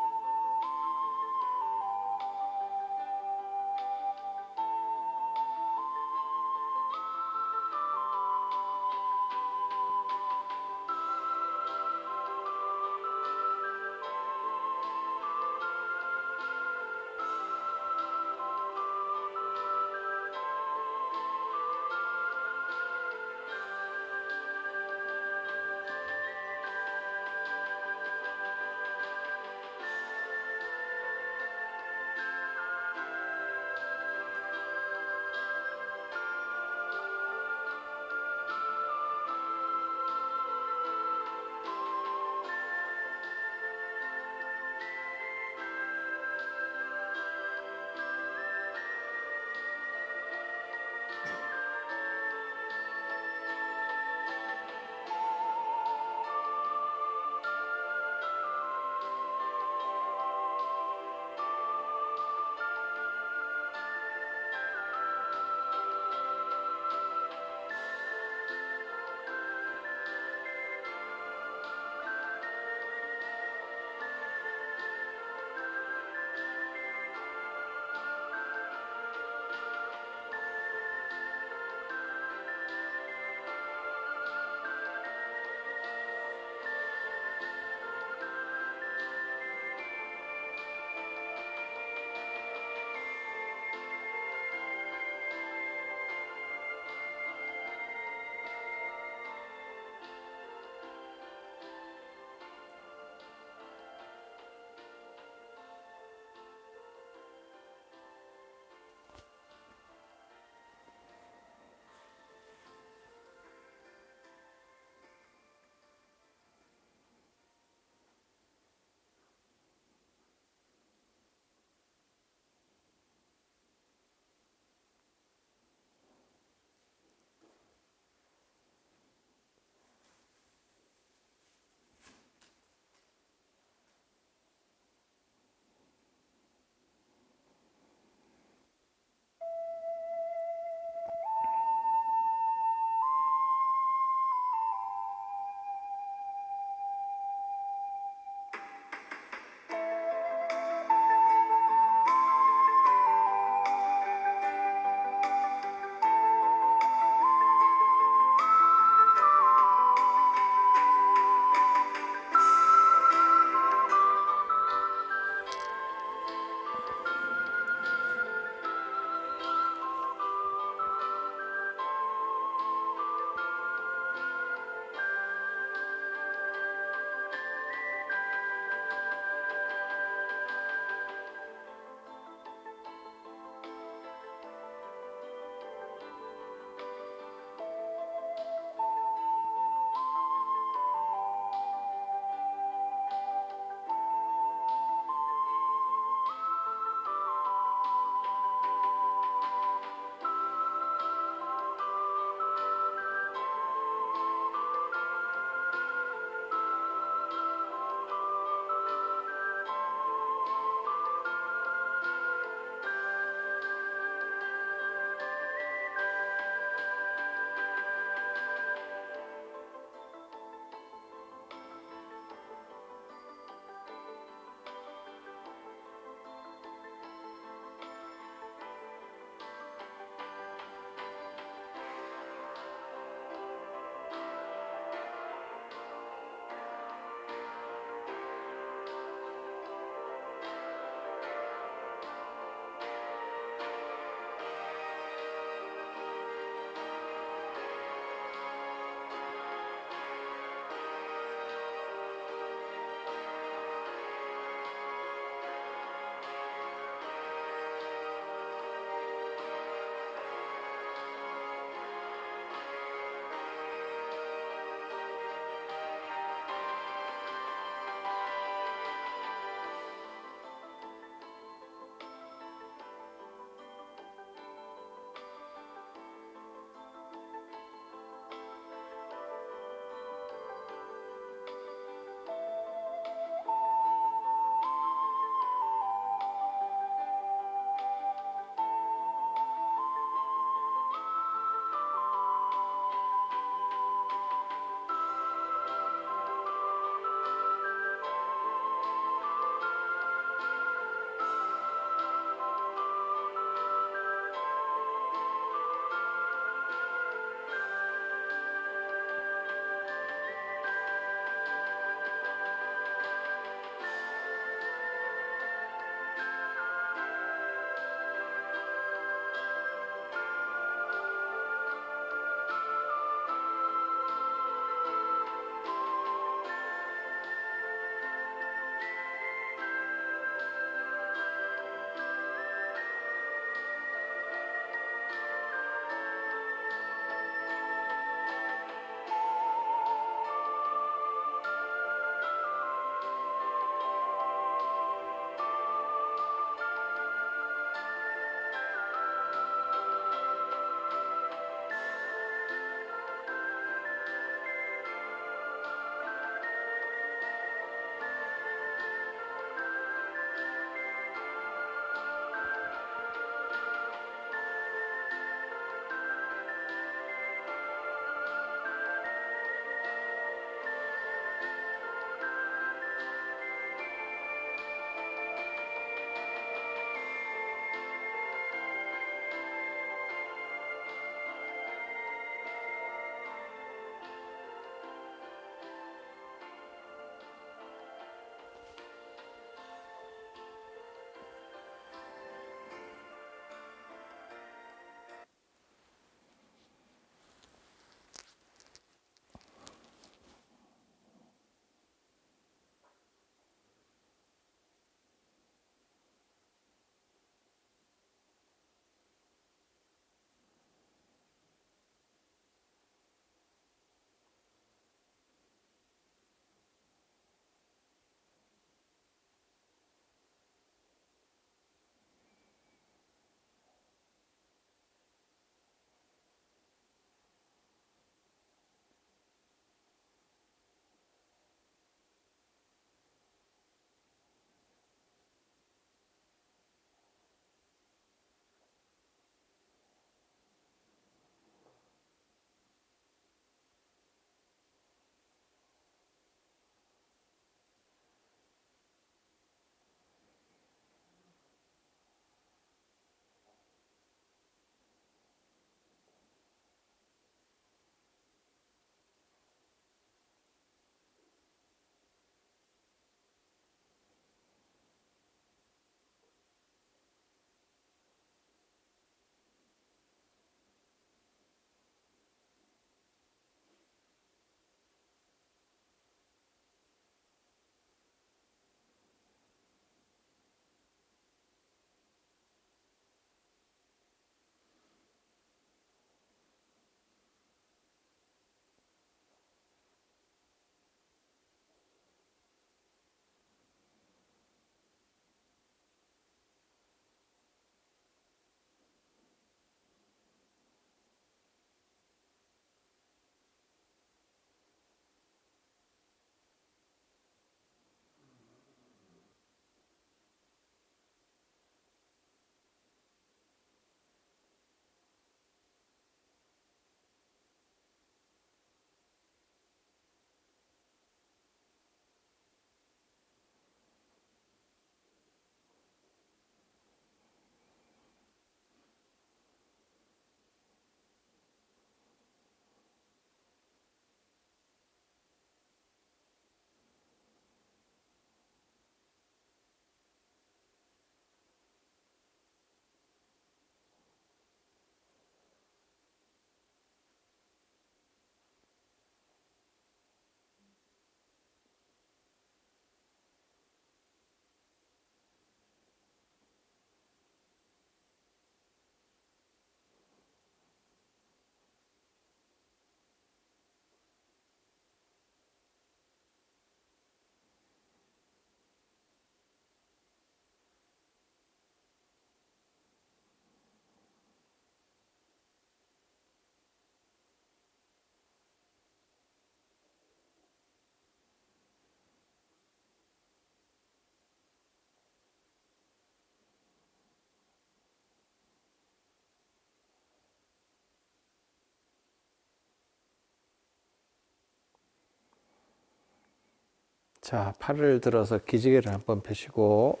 자, 팔을 들어서 기지개를 한번 펴시고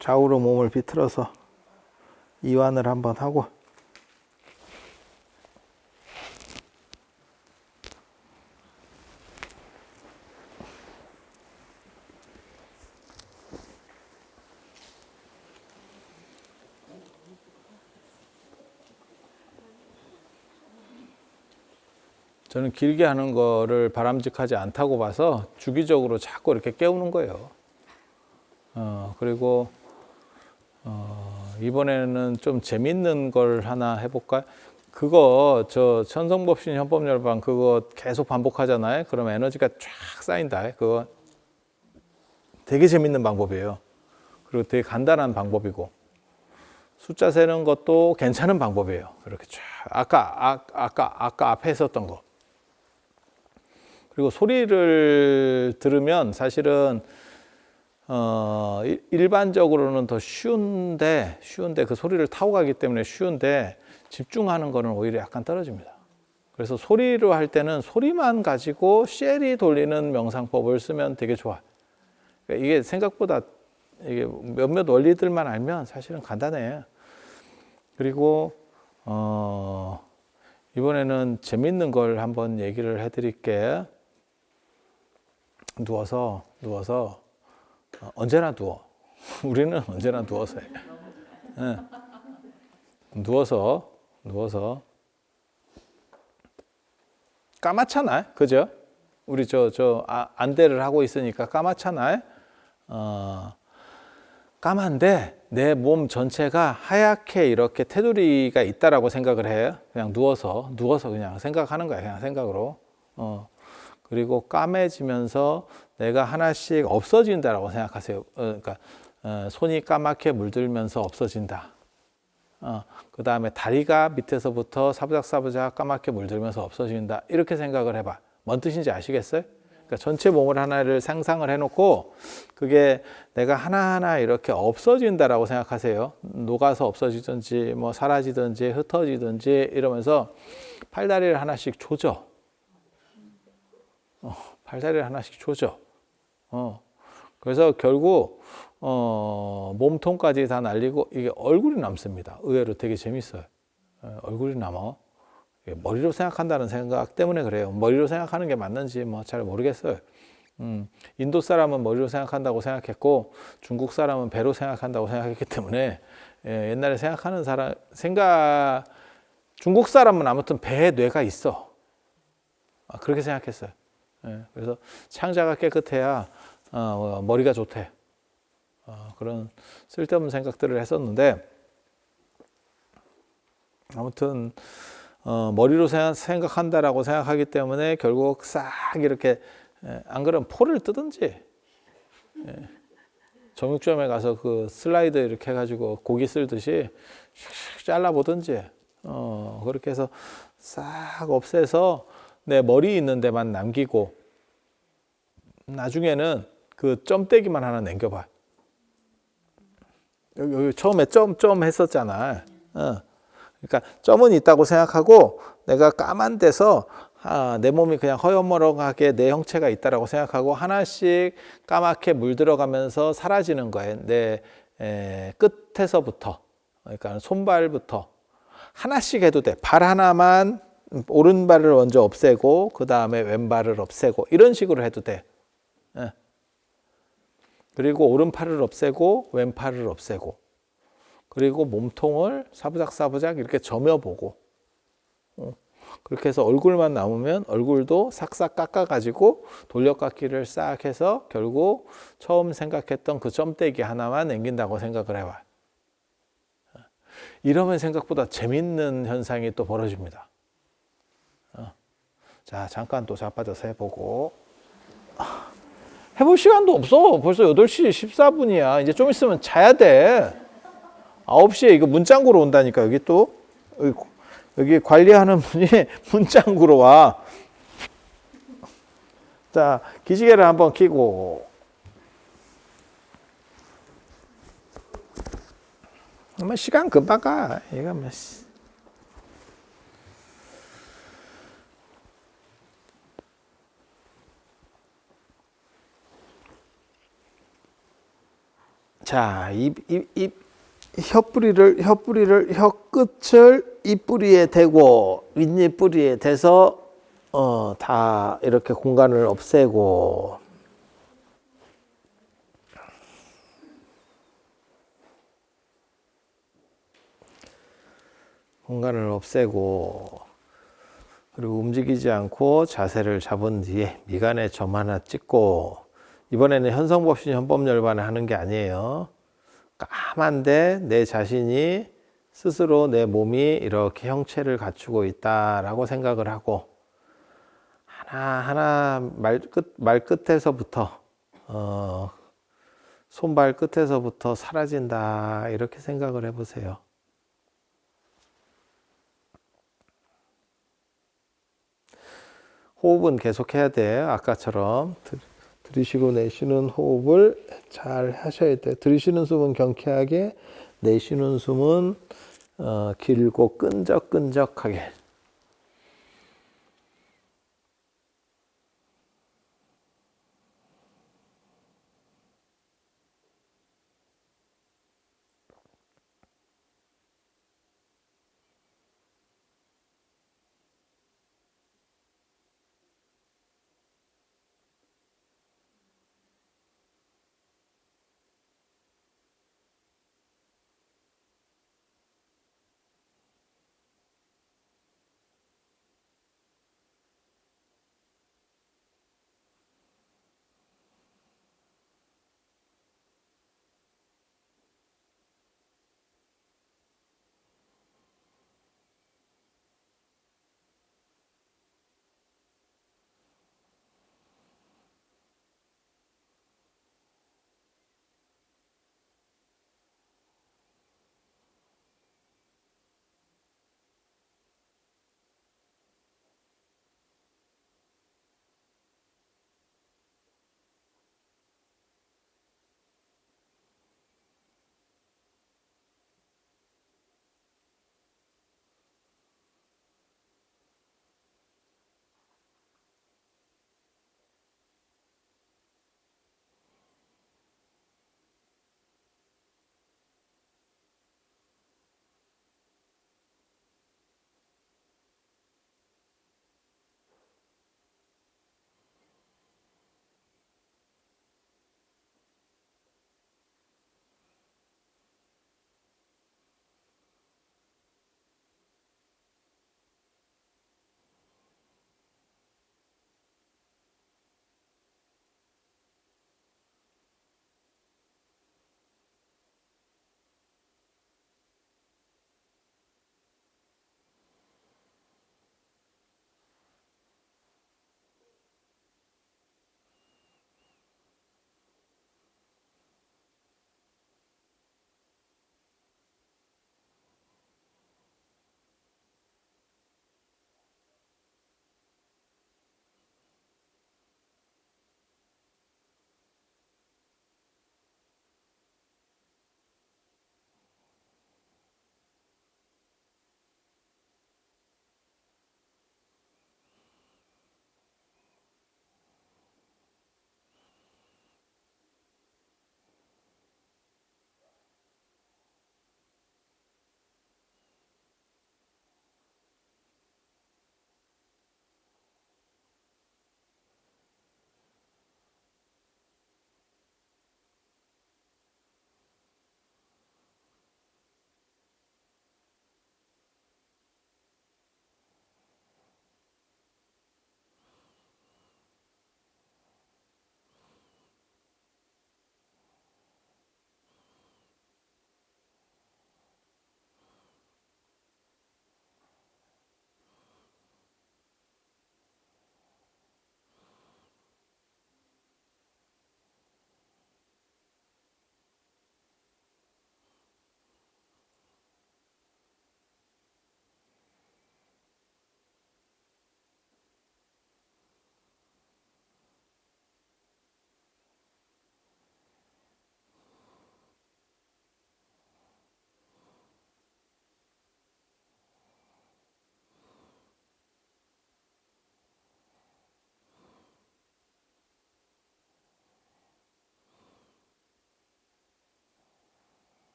좌우로 몸을 비틀어서 이완을 한번 하고 저는 길게 하는 거를 바람직하지 않다고 봐서 주기적으로 자꾸 이렇게 깨우는 거예요. 그리고 이번에는 좀 재밌는 걸 하나 해볼까요? 그거 저 천성법신 현법열반 그거 계속 반복하잖아요. 그럼 에너지가 쫙 쌓인다. 그거 되게 재밌는 방법이에요. 그리고 되게 간단한 방법이고 숫자 세는 것도 괜찮은 방법이에요. 이렇게 쫙 아까 앞에 했었던 거. 그리고 소리를 들으면 사실은 일반적으로는 더 쉬운데 그 소리를 타고 가기 때문에 쉬운데 집중하는 거는 오히려 약간 떨어집니다. 그래서 소리로 할 때는 소리만 가지고 쉘이 돌리는 명상법을 쓰면 되게 좋아. 그러니까 이게 생각보다 이게 몇몇 원리들만 알면 사실은 간단해요. 그리고 이번에는 재밌는 걸 한번 얘기를 해드릴게. 누워서 언제나 누워. 우리는 언제나 누워서 해. 네. 누워서 까맣잖아요. 그죠? 우리 안대를 하고 있으니까 까맣잖아요. 까만데 내 몸 전체가 하얗게 이렇게 테두리가 있다라고 생각을 해요. 그냥 누워서 그냥 생각하는 거야. 그냥 생각으로. 그리고 까매지면서 내가 하나씩 없어진다라고 생각하세요. 그러니까 손이 까맣게 물들면서 없어진다. 그 다음에 다리가 밑에서부터 사부작사부작 까맣게 물들면서 없어진다. 이렇게 생각을 해봐. 뭔 뜻인지 아시겠어요? 그러니까 전체 몸을 하나를 상상을 해놓고 그게 내가 하나하나 이렇게 없어진다라고 생각하세요. 녹아서 없어지든지 뭐 사라지든지 흩어지든지 이러면서 팔다리를 하나씩 조져. 팔다리를 하나씩 조져. 그래서 결국 몸통까지 다 날리고 이게 얼굴이 남습니다. 의외로 되게 재밌어요. 얼굴이 남아. 머리로 생각한다는 생각 때문에 그래요. 머리로 생각하는 게 맞는지 뭐 잘 모르겠어요. 인도 사람은 머리로 생각한다고 생각했고 중국 사람은 배로 생각한다고 생각했기 때문에 옛날에 생각하는 사람 중국 사람은 아무튼 배에 뇌가 있어. 그렇게 생각했어요. 그래서 창자가 깨끗해야 머리가 좋대. 그런 쓸데없는 생각들을 했었는데 아무튼 머리로 생각한다라고 생각하기 때문에 결국 싹 이렇게 안 그러면 포를 뜨든지 정육점에 가서 그 슬라이드 이렇게 해가지고 고기 쓸듯이 샥샥 잘라보든지 그렇게 해서 싹 없애서 내 머리 있는 데만 남기고 나중에는 그 점떼기만 하나 남겨봐. 여기 처음에 점 했었잖아. 그러니까 점은 있다고 생각하고 내가 까만 데서 내 몸이 그냥 허여멀어하게 내 형체가 있다라고 생각하고 하나씩 까맣게 물들어가면서 사라지는 거예요. 내 끝에서부터. 그러니까 손발부터 하나씩 해도 돼. 발 하나만 오른발을 먼저 없애고 그 다음에 왼발을 없애고 이런 식으로 해도 돼. 그리고 오른팔을 없애고 왼팔을 없애고 그리고 몸통을 사부작 이렇게 점여보고 그렇게 해서 얼굴만 남으면 얼굴도 싹싹 깎아가지고 돌려깎기를 싹 해서 결국 처음 생각했던 그 점떼기 하나만 남긴다고 생각을 해봐. 이러면 생각보다 재밌는 현상이 또 벌어집니다. 자, 잠깐 또 자빠져서 해보고. 해볼 시간도 없어. 벌써 8시 14분이야. 이제 좀 있으면 자야 돼. 9시에 이거 문짱구로 온다니까. 여기 또 여기 관리하는 분이 문짱구로 와. 자, 기지개를 한번 켜고 뭐 시간 금방 가. 이거 뭐. 자, 혀뿌리를 혀끝을 입뿌리에 대고 윗입뿌리에 대서 다 이렇게 공간을 없애고 그리고 움직이지 않고 자세를 잡은 뒤에 미간에 점 하나 찍고 이번에는 현성법신 현법열반에 하는 게 아니에요. 까만데 내 자신이 스스로 내 몸이 이렇게 형체를 갖추고 있다라고 생각을 하고 하나하나 말끝에서부터 손발 끝에서부터 사라진다 이렇게 생각을 해보세요. 호흡은 계속 해야 돼요. 아까처럼 들이쉬고 내쉬는 호흡을 잘 하셔야 돼요. 들이쉬는 숨은 경쾌하게, 내쉬는 숨은 길고 끈적끈적하게.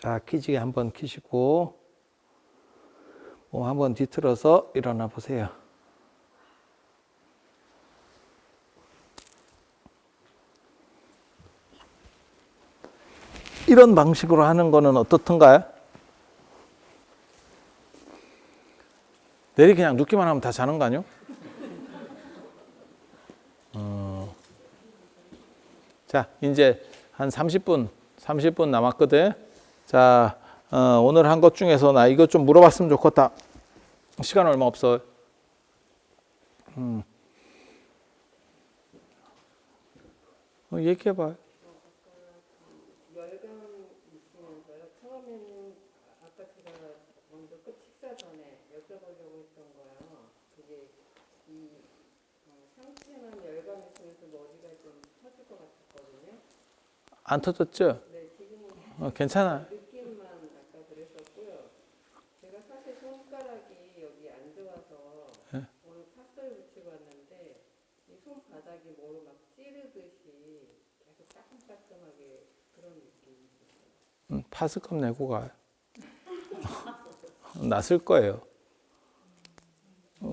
자, 키지게 한번 키시고 몸 한번 뒤틀어서 일어나 보세요. 이런 방식으로 하는 거는 어떻던가요? 내리 그냥 눕기만 하면 다 자는 거 아니요? 자, 이제 한 30분 남았거든. 자, 오늘 한 것 중에서 나 이거 좀 물어봤으면 좋겠다. 시간 얼마 없어. 얘기해봐. 열감 있으면서요. 처음에는 아까 제가 먼저 식사 전에 여쭤보려고 했던 거요. 그게 이 상체만 열감 있으면서 머리가 좀 터질 것 같았거든요. 안 터졌죠? 네, 지금은 괜찮아. 느낌만 아까 그랬었고요. 제가 사실 손가락이 여기 안 좋아서 오늘 파스를 붙이고 왔는데 이 손바닥이 뭐를 막 찌르듯이 계속 따끔따끔하게 그런 느낌이 있어요. 파스컵 내고 가. 낯을 거예요.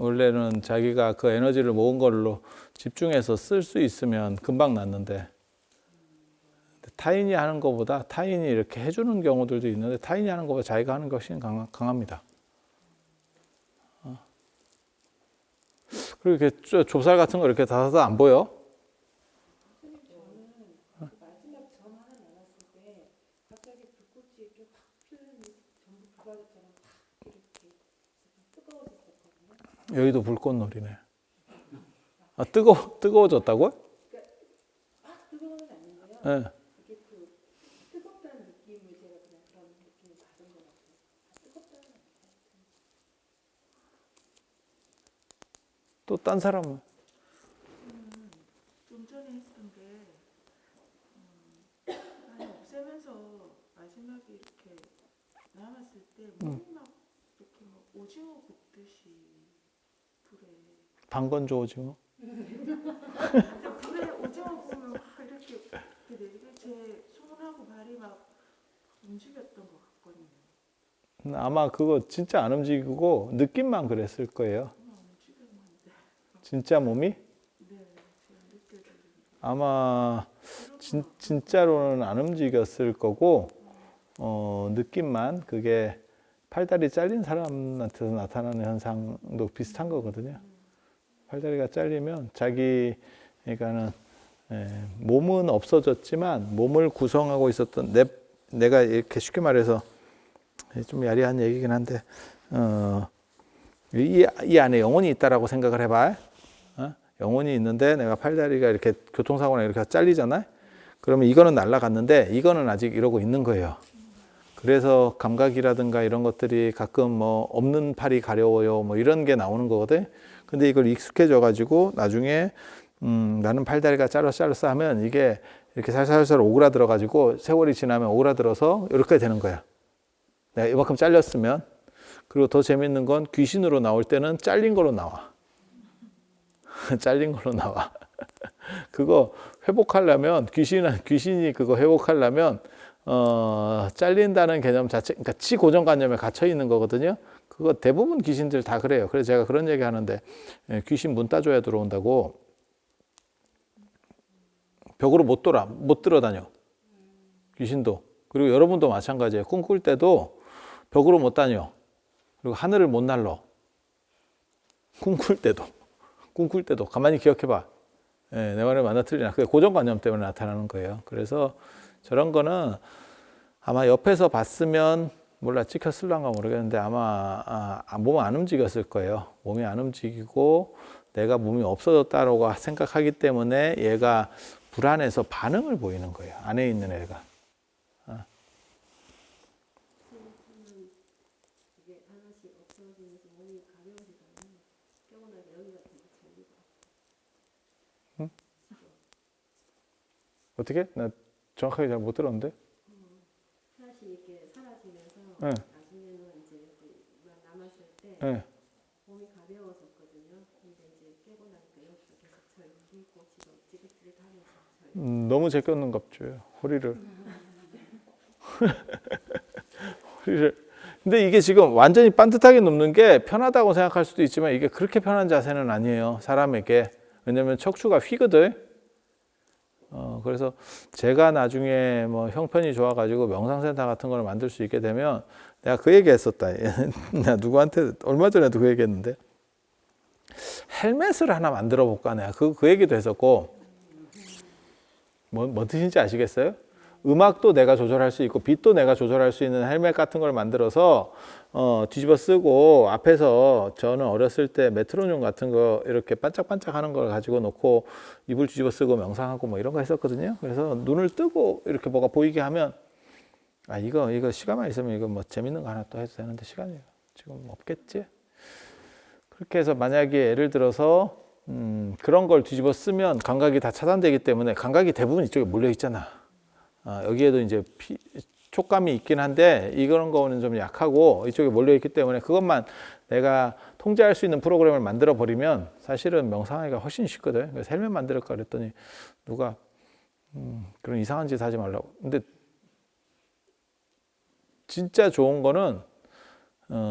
원래는 자기가 그 에너지를 모은 걸로 집중해서 쓸 수 있으면 금방 낫는데 타인이 하는 것보다 타인이 이렇게 해주는 경우들도 있는데 타인이 하는 것보다 자기가 하는 것이 강합니다. 그리고 이렇게 좁쌀 같은 거 이렇게 닫아도 안 보여? 마지막 전화 나갔을 때 갑자기 불꽃이 이렇게 확 피우면서 전부 불바다처럼 확 이렇게 뜨거워졌었거든요. 여기도 불꽃놀이네. 아, 뜨거워졌다고요? 막 뜨거운 건 아닌데요. 네. 이게 그 뜨겁다는 느낌을 제가 그냥 그런 느낌을 받은 것 같아요. 뜨겁다는 또 딴 사람은? 좀 전에 했던 게 아니 없애면서 마지막에 이렇게 남았을 때 몸이 막 이렇게 막 오징어 굽듯이 불에 방건조 오징어? 불에 오징어 구우면 막 이렇게 내리게 제 손하고 발이 막 움직였던 것 같거든요. 아마 그거 진짜 안 움직이고 느낌만 그랬을 거예요. 움직였는데 진짜 몸이? 네 제가 느껴지는 아마 진짜로는 안 움직였을 거고 느낌만 그게 팔다리 잘린 사람한테서 나타나는 현상도 비슷한 거거든요. 팔다리가 잘리면 자기가는 몸은 없어졌지만 몸을 구성하고 있었던 내가 이렇게 쉽게 말해서 좀 야리한 얘기긴 한데 이 안에 영혼이 있다라고 생각을 해봐. 영혼이 있는데 내가 팔다리가 이렇게 교통사고나 이렇게 잘리잖아요. 그러면 이거는 날아갔는데 이거는 아직 이러고 있는 거예요. 그래서 감각이라든가 이런 것들이 가끔 뭐 없는 팔이 가려워요 뭐 이런 게 나오는 거거든. 근데 이걸 익숙해져 가지고 나중에 나는 팔다리가 잘렸어 하면 이게 이렇게 살살살 오그라들어 가지고 세월이 지나면 오그라들어서 이렇게 되는 거야. 내가 이만큼 잘렸으면. 그리고 더 재밌는 건 귀신으로 나올 때는 잘린 걸로 나와. 잘린 걸로 나와. 그거 회복하려면 귀신이 그거 회복하려면 잘린다는 개념 자체, 그러니까 치고정관념에 gat혀 있는 거거든요. 그거 대부분 귀신들 다 그래요. 그래서 제가 그런 얘기 하는데 귀신 문 따줘야 들어온다고. 벽으로 못 들어다녀. 귀신도. 그리고 여러분도 마찬가지예요. 꿈꿀 때도 벽으로 못 다녀. 그리고 하늘을 못 날러. 꿈꿀 때도 가만히 기억해봐. 내 말에 맞나 틀리나. 그게 고정관념 때문에 나타나는 거예요. 그래서 저런 거는 아마 옆에서 봤으면 몰라 찍혔을란가 모르겠는데 아마 몸 안 움직였을 거예요. 몸이 안 움직이고 내가 몸이 없어졌다라고 생각하기 때문에 얘가 불안해서 반응을 보이는 거예요. 안에 있는 애가. 이게 하나씩 없어지면서 몸이 가벼워지잖아요. 깨어나게 여기 같은 거 잘리고. 어떻게? 나 정확하게 잘 못 들었는데. 하나씩 이렇게 사라지면서 네. 나중에는 이제 남았을 때 네. 몸이 가벼워졌거든요. 근데 이제 깨고 나니까 여기가 계속 저리고 지금 찌릿찌릿하면서 너무 제꼈는 갑죠 허리를. 근데 이게 지금 완전히 반듯하게 눕는 게 편하다고 생각할 수도 있지만 이게 그렇게 편한 자세는 아니에요. 사람에게. 왜냐면 척추가 휘거든. 그래서 제가 나중에 뭐 형편이 좋아가지고 명상센터 같은 걸 만들 수 있게 되면 내가 그 얘기 했었다. 내가 누구한테 얼마 전에도 그 얘기 했는데 헬멧을 하나 만들어 볼까. 내가 그 얘기도 했었고 뭐 뜻인지 아시겠어요? 음악도 내가 조절할 수 있고 빛도 내가 조절할 수 있는 헬멧 같은 걸 만들어서 뒤집어 쓰고 앞에서 저는 어렸을 때 메트로놈 같은 거 이렇게 반짝반짝 하는 걸 가지고 놓고 이불 뒤집어 쓰고 명상하고 뭐 이런 거 했었거든요. 그래서 눈을 뜨고 이렇게 뭐가 보이게 하면 이거 시간만 있으면 이거 뭐 재밌는 거 하나 또 해도 되는데 시간이 지금 없겠지? 그렇게 해서 만약에 예를 들어서 그런 걸 뒤집어 쓰면 감각이 다 차단되기 때문에 감각이 대부분 이쪽에 몰려 있잖아. 여기에도 이제 촉감이 있긴 한데 이런 거는 좀 약하고 이쪽에 몰려 있기 때문에 그것만 내가 통제할 수 있는 프로그램을 만들어 버리면 사실은 명상하기가 훨씬 쉽거든. 그래서 헬멧 만들까 그랬더니 누가 그런 이상한 짓 하지 말라고. 근데 진짜 좋은 거는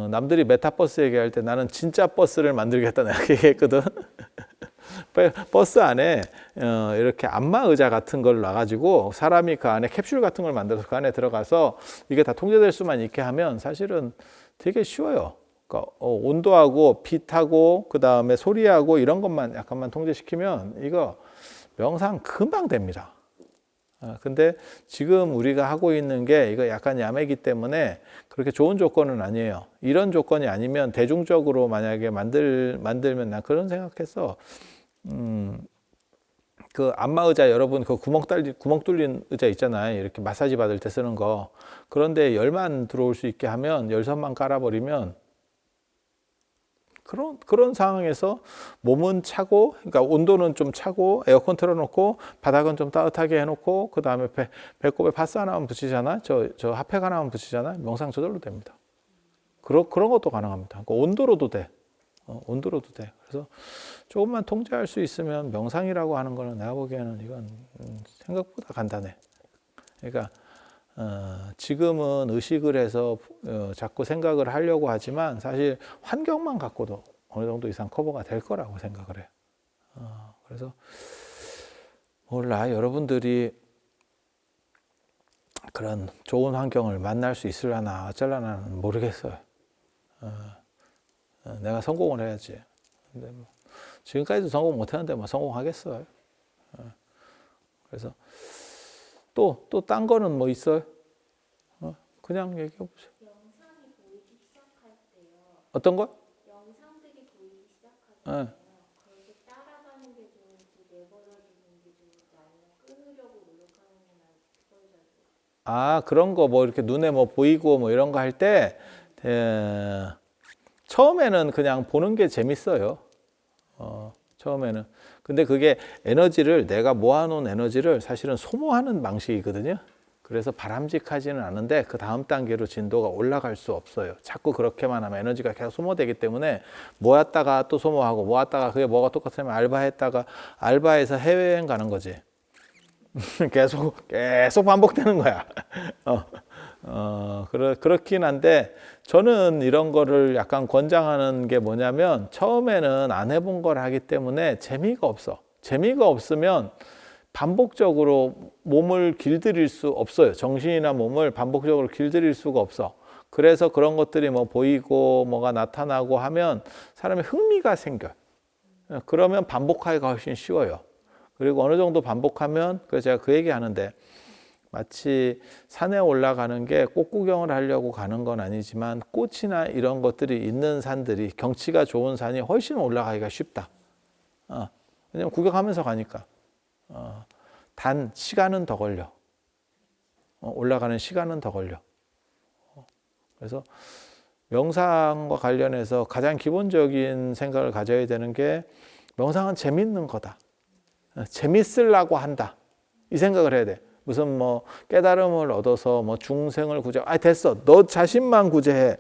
남들이 메타버스 얘기할 때 나는 진짜 버스를 만들겠다 내가 얘기했거든. 버스 안에 이렇게 안마 의자 같은 걸 놔가지고 사람이 그 안에 캡슐 같은 걸 만들어서 그 안에 들어가서 이게 다 통제될 수만 있게 하면 사실은 되게 쉬워요. 그러니까 온도하고 빛하고 그 다음에 소리하고 이런 것만 약간만 통제시키면 이거 명상 금방 됩니다. 근데 지금 우리가 하고 있는 게 이거 약간 야매기 때문에 그렇게 좋은 조건은 아니에요. 이런 조건이 아니면 대중적으로 만약에 만들면 난 그런 생각했어. 그 안마 의자 여러분 그 구멍 뚫린 의자 있잖아요. 이렇게 마사지 받을 때 쓰는 거. 그런데 열만 들어올 수 있게 하면 열선만 깔아버리면 그런 상황에서 몸은 차고, 그러니까 온도는 좀 차고, 에어컨 틀어놓고, 바닥은 좀 따뜻하게 해놓고, 그 다음에 배꼽에 파스 하나만 붙이잖아. 저 핫팩 하나만 붙이잖아. 명상 저절로 됩니다. 그런 것도 가능합니다. 그러니까 온도로도 돼. 온도로도 돼. 그래서 조금만 통제할 수 있으면 명상이라고 하는 거는 내가 보기에는 이건 생각보다 간단해. 그러니까 지금은 의식을 해서 자꾸 생각을 하려고 하지만 사실 환경만 갖고도 어느 정도 이상 커버가 될 거라고 생각을 해. 그래서 몰라 여러분들이 그런 좋은 환경을 만날 수 있으려나 어쩌려나는 모르겠어요. 내가 성공을 해야지. 근데 뭐 지금까지도 성공 못했는데 뭐 성공하겠어요. 그래서 또 딴 거는 뭐 있어요? 그냥 얘기해 보세요. 영상이 보이기 시작할 때요. 어떤 거? 영상들이 보이기 시작할 네. 때요. 그렇게 따라가는 게 좋은지 내버려두는 게 좋은지 아니면 끊으려고 노력하는 게 나을지 그걸 잘 모르겠어요. 그런 거 뭐 이렇게 눈에 뭐 보이고 뭐 이런 거 할 때 처음에는 그냥 보는 게 재밌어요. 처음에는. 근데 그게 에너지를 내가 모아놓은 에너지를 사실은 소모하는 방식이거든요. 그래서 바람직하지는 않은데 그 다음 단계로 진도가 올라갈 수 없어요. 자꾸 그렇게만 하면 에너지가 계속 소모되기 때문에 모았다가 또 소모하고 모았다가 그게 뭐가 똑같으면 알바했다가 알바해서 해외여행 가는 거지. 계속 반복되는 거야. 그렇긴 한데 저는 이런 거를 약간 권장하는 게 뭐냐면 처음에는 안 해본 걸 하기 때문에 재미가 없어. 재미가 없으면 반복적으로 몸을 길들일 수 없어요. 정신이나 몸을 반복적으로 길들일 수가 없어. 그래서 그런 것들이 뭐 보이고 뭐가 나타나고 하면 사람의 흥미가 생겨요. 그러면 반복하기가 훨씬 쉬워요. 그리고 어느 정도 반복하면, 그래서 제가 그 얘기 하는데 마치 산에 올라가는 게 꽃 구경을 하려고 가는 건 아니지만 꽃이나 이런 것들이 있는 산들이 경치가 좋은 산이 훨씬 올라가기가 쉽다. 왜냐면 구경하면서 가니까. 단 시간은 더 걸려. 올라가는 시간은 더 걸려. 그래서 명상과 관련해서 가장 기본적인 생각을 가져야 되는 게 명상은 재밌는 거다. 재밌으려고 한다. 이 생각을 해야 돼. 무슨 뭐 깨달음을 얻어서 뭐 중생을 구제. 됐어. 너 자신만 구제해.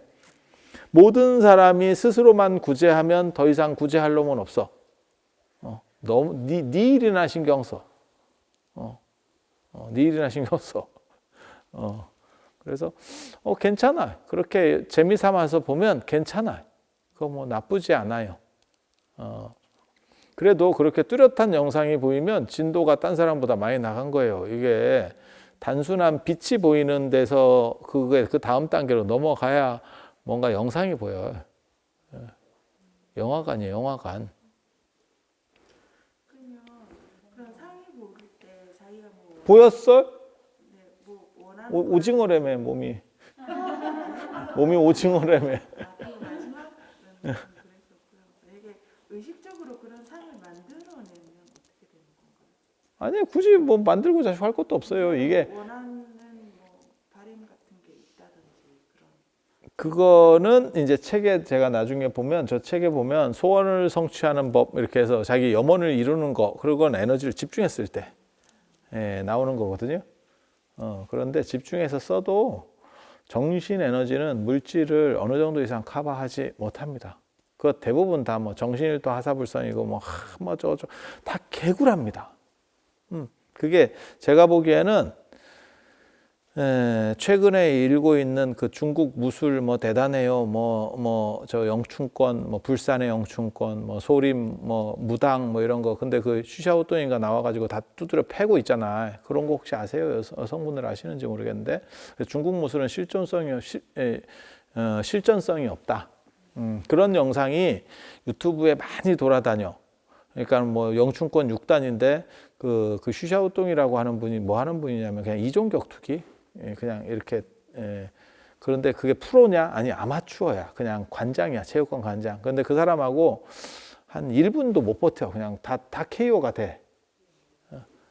모든 사람이 스스로만 구제하면 더 이상 구제할 놈은 없어. 너무 네 일이나 신경 써. 네 일이나 신경 써. 그래서 괜찮아. 그렇게 재미삼아서 보면 괜찮아. 그거 뭐 나쁘지 않아요. 그래도 그렇게 뚜렷한 영상이 보이면 진도가 딴 사람보다 많이 나간 거예요. 이게 단순한 빛이 보이는 데서 그게 그 다음 단계로 넘어가야 뭔가 영상이 보여요. 영화관이에요, 영화관. 그러면 그런 상이 보일 때 자기가 뭐 보였어? 네, 뭐 원하는 오징어라며 몸이. 몸이 오징어라며. 그 마지막은 그랬었고요. 되게 의식적으로 그런 상을 만들어내면 어떻게 되는 건가요? 아니 굳이 뭐 만들고 자식 할 것도 없어요. 이게 원하는 뭐 바램 같은 게 있다든지 그런. 그거는 이제 책에 제가 나중에 보면 저 책에 보면 소원을 성취하는 법 이렇게 해서 자기 염원을 이루는 거 그건 에너지를 집중했을 때 나오는 거거든요. 그런데 집중해서 써도 정신 에너지는 물질을 어느 정도 이상 커버하지 못합니다. 그 대부분 다 뭐 정신일도 하사불성이고 뭐 저거 다 개구랍니다. 그게 제가 보기에는 최근에 일고 있는 그 중국 무술 뭐 대단해요. 저 영춘권, 뭐 불산의 영춘권, 뭐 소림, 뭐 무당 뭐 이런 거. 근데 그 슈샤오동이가 나와가지고 다 두드려 패고 있잖아. 그런 거 혹시 아세요? 여성분들 아시는지 모르겠는데 중국 무술은 실전성이 없다. 그런 영상이 유튜브에 많이 돌아다녀. 그러니까 뭐 영춘권 6단인데 그 슈샤오동이라고 하는 분이 뭐 하는 분이냐면 그냥 이종격투기. 그냥 이렇게 그런데 그게 프로냐? 아니 아마추어야. 그냥 관장이야. 체육관 관장. 근데 그 사람하고 한 1분도 못 버텨. 그냥 다 KO가 돼.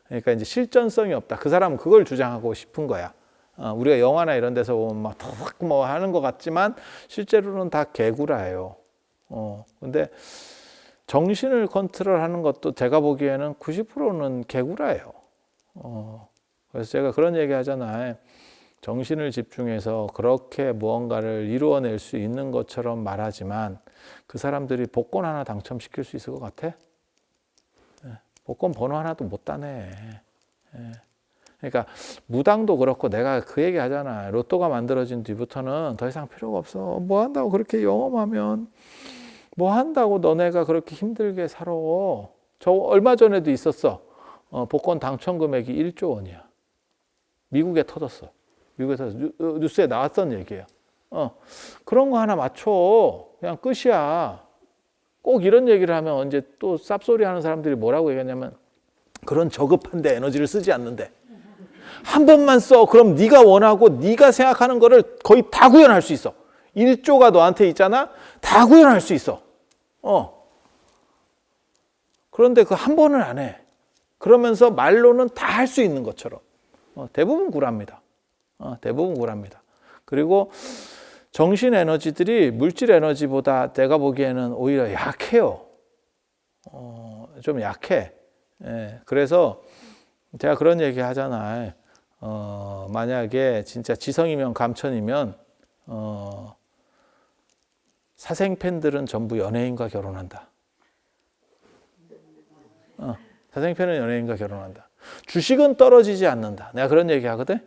그러니까 이제 실전성이 없다. 그 사람은 그걸 주장하고 싶은 거야. 우리가 영화나 이런 데서 보면 막 탁 뭐 하는 것 같지만 실제로는 다 개구라예요. 근데 정신을 컨트롤하는 것도 제가 보기에는 90%는 개구라예요. 그래서 제가 그런 얘기 하잖아요. 정신을 집중해서 그렇게 무언가를 이루어낼 수 있는 것처럼 말하지만 그 사람들이 복권 하나 당첨시킬 수 있을 것 같아? 복권 번호 하나도 못 따네. 그러니까 무당도 그렇고 내가 그 얘기 하잖아. 로또가 만들어진 뒤부터는 더 이상 필요가 없어. 뭐 한다고 그렇게 영험하면 뭐 한다고 너네가 그렇게 힘들게 살아. 저 얼마 전에도 있었어. 복권 당첨 금액이 1조 원이야. 미국에 터졌어. 미국에서 뉴스에 나왔던 얘기예요. 그런 거 하나 맞춰. 그냥 끝이야. 꼭 이런 얘기를 하면 이제 또 쌉소리 하는 사람들이 뭐라고 얘기하냐면 그런 저급한데 에너지를 쓰지 않는데 한 번만 써. 그럼 네가 원하고 네가 생각하는 거를 거의 다 구현할 수 있어. 1조가 너한테 있잖아. 다 구현할 수 있어. 그런데 그 한 번을 안 해. 그러면서 말로는 다 할 수 있는 것처럼. 대부분 구랍니다. 대부분 구랍니다. 그리고 정신 에너지들이 물질 에너지보다 내가 보기에는 오히려 약해요. 좀 약해. 그래서 제가 그런 얘기 하잖아요. 만약에 진짜 지성이면 감천이면 사생팬들은 전부 연예인과 결혼한다. 사생팬은 연예인과 결혼한다. 주식은 떨어지지 않는다. 내가 그런 얘기 하거든.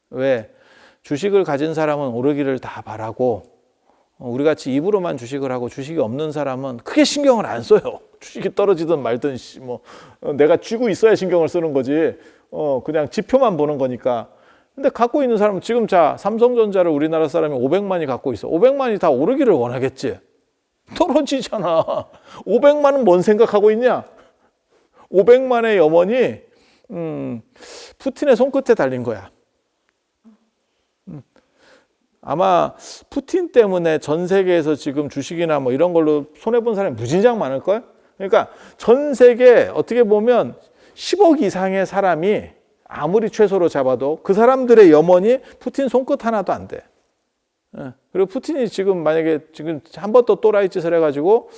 왜? 주식을 가진 사람은 오르기를 다 바라고 우리같이 입으로만 주식을 하고 주식이 없는 사람은 크게 신경을 안 써요. 주식이 떨어지든 말든 뭐 내가 쥐고 있어야 신경을 쓰는 거지. 그냥 지표만 보는 거니까. 근데 갖고 있는 사람은 지금 삼성전자를 우리나라 사람이 500만이 갖고 있어. 500만이 다 오르기를 원하겠지. 떨어지잖아. 500만은 뭔 생각하고 있냐? 500만의 염원이 푸틴의 손끝에 달린 거야. 아마 푸틴 때문에 전 세계에서 지금 주식이나 뭐 이런 걸로 손해본 사람이 무진장 많을걸? 그러니까 전 세계 어떻게 보면 10억 이상의 사람이 아무리 최소로 잡아도 그 사람들의 염원이 푸틴 손끝 하나도 안 돼. 그리고 푸틴이 지금 만약에 지금 한 번 더 또라이 짓을 해가지고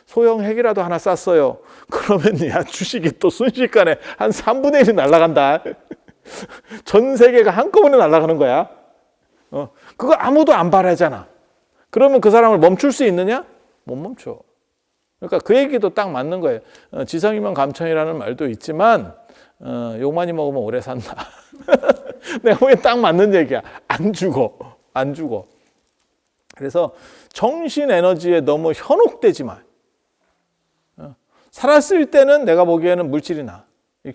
소형 핵이라도 하나 쐈어요. 그러면 야 주식이 또 순식간에 한 3분의 1이 날아간다. 전 세계가 한꺼번에 날아가는 거야. 그거 아무도 안 바라잖아. 그러면 그 사람을 멈출 수 있느냐? 못 멈춰. 그러니까 그 얘기도 딱 맞는 거예요. 지성이면 감천이라는 말도 있지만 욕 많이 먹으면 오래 산다. 내가 보기엔 딱 맞는 얘기야. 안 죽어. 안 죽어. 그래서 정신 에너지에 너무 현혹되지 마. 살았을 때는 내가 보기에는 물질이 나.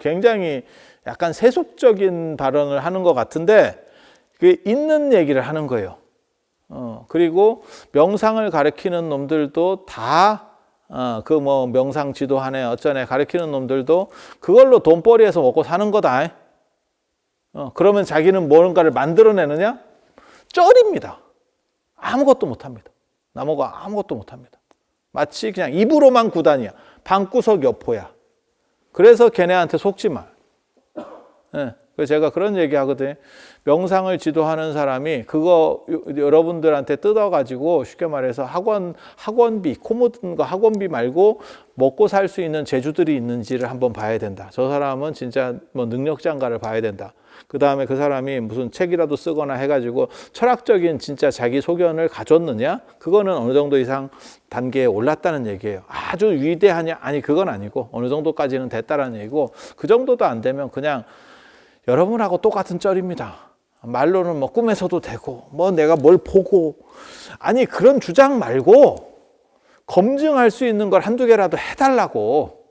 굉장히 약간 세속적인 발언을 하는 것 같은데 그 있는 얘기를 하는 거예요. 그리고 명상을 가르치는 놈들도 다 그 뭐 명상 지도하네 어쩌네 가르치는 놈들도 그걸로 돈벌이해서 먹고 사는 거다. 그러면 자기는 뭔가를 만들어내느냐? 쩔입니다. 아무것도 못합니다. 나머가 아무것도 못합니다. 마치 그냥 입으로만 구단이야. 방구석 여포야. 그래서 걔네한테 속지 마. 그래서 제가 그런 얘기 하거든요. 명상을 지도하는 사람이 그거 여러분들한테 뜯어가지고 쉽게 말해서 학원비, 코 묻은 거 학원비 말고 먹고 살 수 있는 재주들이 있는지를 한번 봐야 된다. 저 사람은 진짜 뭐 능력자인가를 봐야 된다. 그 다음에 그 사람이 무슨 책이라도 쓰거나 해가지고 철학적인 진짜 자기 소견을 가졌느냐? 그거는 어느 정도 이상 단계에 올랐다는 얘기예요. 아주 위대하냐? 아니, 그건 아니고 어느 정도까지는 됐다라는 얘기고 그 정도도 안 되면 그냥 여러분하고 똑같은 쩔입니다. 말로는 뭐 꿈에서도 되고 뭐 내가 뭘 보고 아니 그런 주장 말고 검증할 수 있는 걸 한두 개라도 해달라고.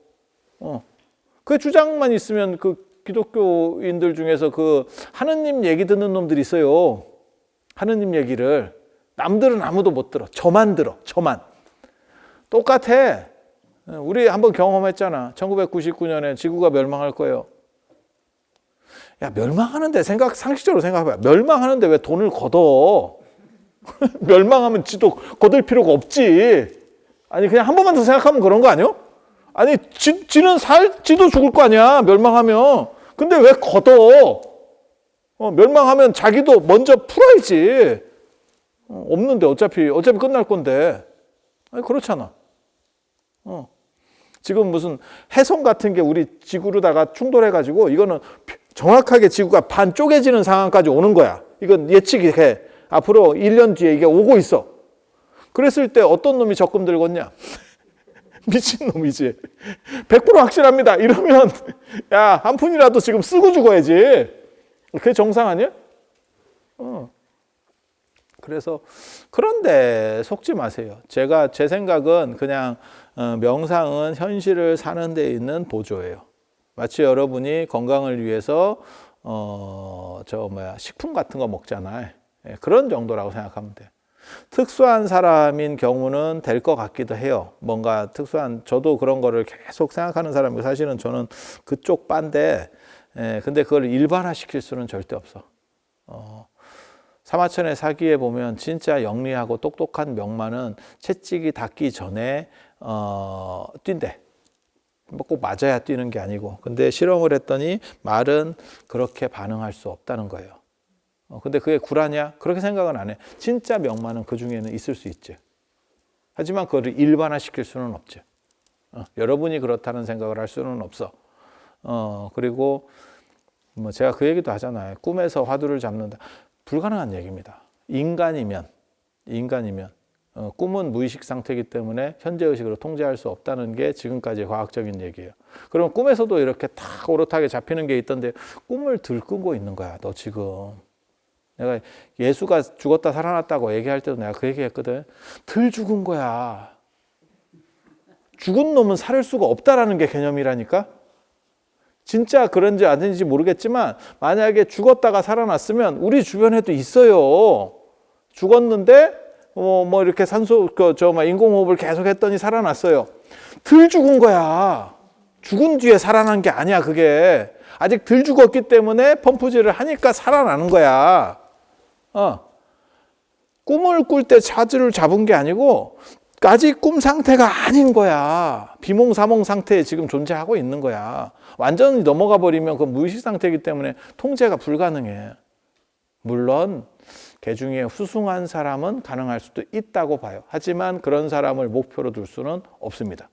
그 주장만 있으면 그 기독교인들 중에서 그 하느님 얘기 듣는 놈들이 있어요. 하느님 얘기를 남들은 아무도 못 들어. 저만 들어. 저만. 똑같아. 우리 한번 경험했잖아. 1999년에 지구가 멸망할 거예요. 야, 멸망하는데 상식적으로 생각해봐. 멸망하는데 왜 돈을 걷어? 멸망하면 지도 걷을 필요가 없지. 아니, 그냥 한 번만 더 생각하면 그런 거 아니야? 아니, 지는 지도 죽을 거 아니야. 멸망하면. 근데 왜 걷어? 멸망하면 자기도 먼저 풀어야지. 없는데 어차피 끝날 건데. 아니, 그렇잖아. 지금 무슨 해성 같은 게 우리 지구로다가 충돌해가지고 이거는 정확하게 지구가 반 쪼개지는 상황까지 오는 거야. 이건 예측이 돼. 앞으로 1년 뒤에 이게 오고 있어. 그랬을 때 어떤 놈이 적금 들겠냐? 미친놈이지. 100% 확실합니다. 이러면 야, 한 푼이라도 지금 쓰고 죽어야지. 그게 정상 아니야? 그래서 그런데 속지 마세요. 제 생각은 그냥 명상은 현실을 사는 데 있는 보조예요. 마치 여러분이 건강을 위해서 식품 같은 거 먹잖아요. 그런 정도라고 생각하면 돼요. 특수한 사람인 경우는 될 것 같기도 해요. 뭔가 특수한, 저도 그런 거를 계속 생각하는 사람이고 사실은 저는 그쪽 반대. 근데 그걸 일반화시킬 수는 절대 없어. 사마천의 사기에 보면 진짜 영리하고 똑똑한 명만은 채찍이 닿기 전에 뛴대. 뭐 꼭 맞아야 뛰는 게 아니고. 근데 실험을 했더니 말은 그렇게 반응할 수 없다는 거예요. 근데 그게 구라냐? 그렇게 생각은 안 해. 진짜 명만은 그 중에는 있을 수 있지. 하지만 그거를 일반화시킬 수는 없지. 여러분이 그렇다는 생각을 할 수는 없어. 그리고 뭐 제가 그 얘기도 하잖아요. 꿈에서 화두를 잡는다. 불가능한 얘기입니다. 인간이면 꿈은 무의식 상태이기 때문에 현재의식으로 통제할 수 없다는 게 지금까지 과학적인 얘기예요. 그럼 꿈에서도 이렇게 탁 오롯하게 잡히는 게 있던데 꿈을 들끓고 있는 거야. 너 지금. 내가 예수가 죽었다 살아났다고 얘기할 때도 내가 그 얘기했거든. 덜 죽은 거야. 죽은 놈은 살을 수가 없다라는 게 개념이라니까. 진짜 그런지 아닌지 모르겠지만 만약에 죽었다가 살아났으면 우리 주변에도 있어요. 죽었는데 뭐 이렇게 인공호흡을 계속 했더니 살아났어요. 덜 죽은 거야. 죽은 뒤에 살아난 게 아니야. 그게 아직 덜 죽었기 때문에 펌프질을 하니까 살아나는 거야. 꿈을 꿀 때 차주를 잡은 게 아니고 아직 꿈 상태가 아닌 거야. 비몽사몽 상태에 지금 존재하고 있는 거야. 완전히 넘어가 버리면 그 무의식 상태이기 때문에 통제가 불가능해. 물론 개 중에 후숭한 사람은 가능할 수도 있다고 봐요. 하지만 그런 사람을 목표로 둘 수는 없습니다.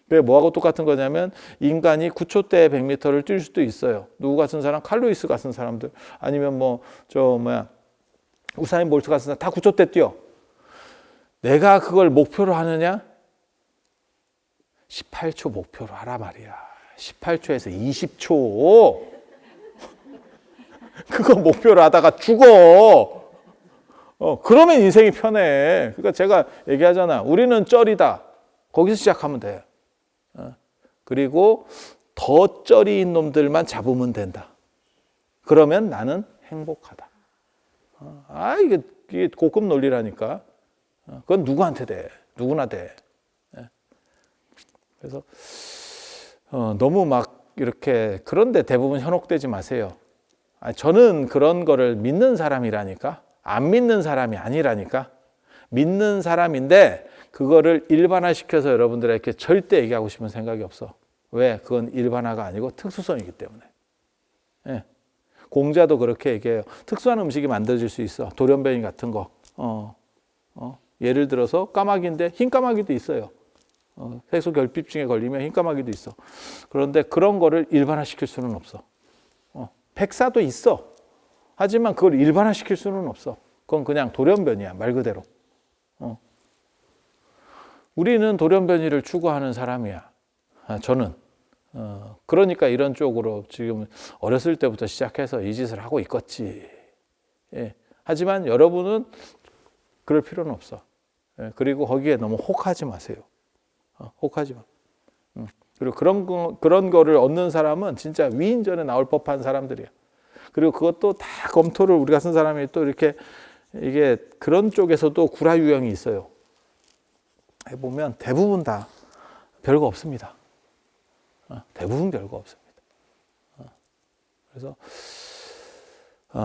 왜 뭐하고 똑같은 거냐면 인간이 9초대에 100m를 뛸 수도 있어요. 누구 같은 사람? 칼루이스 같은 사람들. 아니면 우사인 볼트 같은 사람 다 9초대 뛰어. 내가 그걸 목표로 하느냐? 18초 목표로 하라 말이야. 18초에서 20초. 그거 목표로 하다가 죽어. 그러면 인생이 편해. 그러니까 제가 얘기하잖아. 우리는 쩔이다. 거기서 시작하면 돼. 그리고 더 쩔이인 놈들만 잡으면 된다. 그러면 나는 행복하다. 이게 고급 논리라니까. 그건 누구한테 돼. 누구나 돼. 그래서 너무 막 이렇게 그런데 대부분 현혹되지 마세요. 저는 그런 거를 믿는 사람이라니까. 안 믿는 사람이 아니라니까. 믿는 사람인데 그거를 일반화시켜서 여러분들에게 절대 얘기하고 싶은 생각이 없어. 왜? 그건 일반화가 아니고 특수성이기 때문에. 공자도 그렇게 얘기해요. 특수한 음식이 만들어질 수 있어. 돌연변이 같은 거. 예를 들어서 까마귀인데 흰 까마귀도 있어요. 색소 결핍증에 걸리면 흰 까마귀도 있어. 그런데 그런 거를 일반화시킬 수는 없어. 백사도 있어. 하지만 그걸 일반화시킬 수는 없어. 그건 그냥 돌연변이야. 말 그대로. 우리는 돌연변이를 추구하는 사람이야. 저는. 그러니까 이런 쪽으로 지금 어렸을 때부터 시작해서 이 짓을 하고 있겠지. 예. 하지만 여러분은 그럴 필요는 없어. 예. 그리고 거기에 너무 혹하지 마세요. 혹하지 마. 그리고 그런 거를 얻는 사람은 진짜 위인전에 나올 법한 사람들이야. 그리고 그것도 다 검토를 우리 같은 사람이 또 이렇게 이게 그런 쪽에서도 구라 유형이 있어요. 해보면 대부분 다 별거 없습니다. 대부분 별거 없습니다. 그래서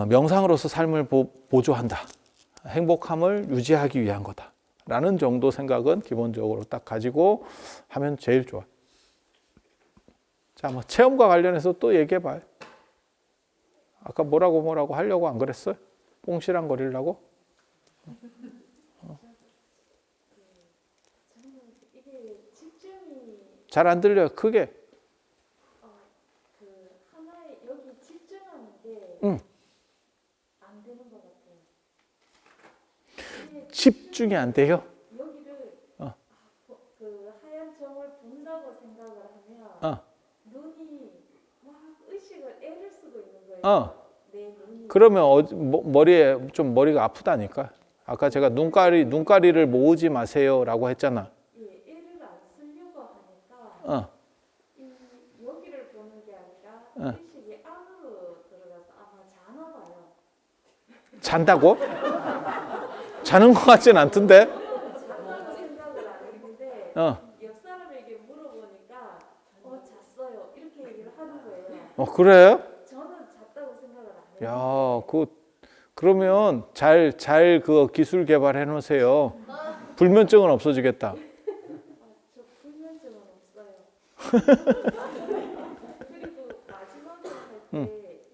명상으로서 삶을 보조한다. 행복함을 유지하기 위한 거다. 라는 정도 생각은 기본적으로 딱 가지고 하면 제일 좋아. 자, 뭐 체험과 관련해서 또 얘기해 봐요. 아까 뭐라고 하려고 안 그랬어요? 뽕시랑 거리려고? 저는 이게 집중이 잘 안 들려요. 크게. 그 하나에 여기 집중하는 게 응. 안 되는 것 같아요. 이게 집중이 안 돼요? 여기를 그 하얀 점을 본다고 생각을 하면 어. 눈이 막 의식을 애를 쓰고 있는 거예요. 내 눈이. 그러면 머리에 좀 머리가 아프다니까. 아까 제가 눈가리를 모으지 마세요라고 했잖아. 예, 애를 안 쓰려고 하니까 여기를 보는 게 아니라 의식이 안으로 들어가서 아마 자나 봐요. 잔다고? 자는 것 같진 않던데? 잔다고 생각을 안 했는데 옆 사람에게 물어보니까 잤어요 이렇게 얘기를 하는 거예요. 그래요? 저는 잤다고 생각을 안 해요. 야, 그러면 잘 그 기술 개발해 놓으세요. 불면증은 없어지겠다. 저 불면증은 없어요. 그리고 마지막에 할 때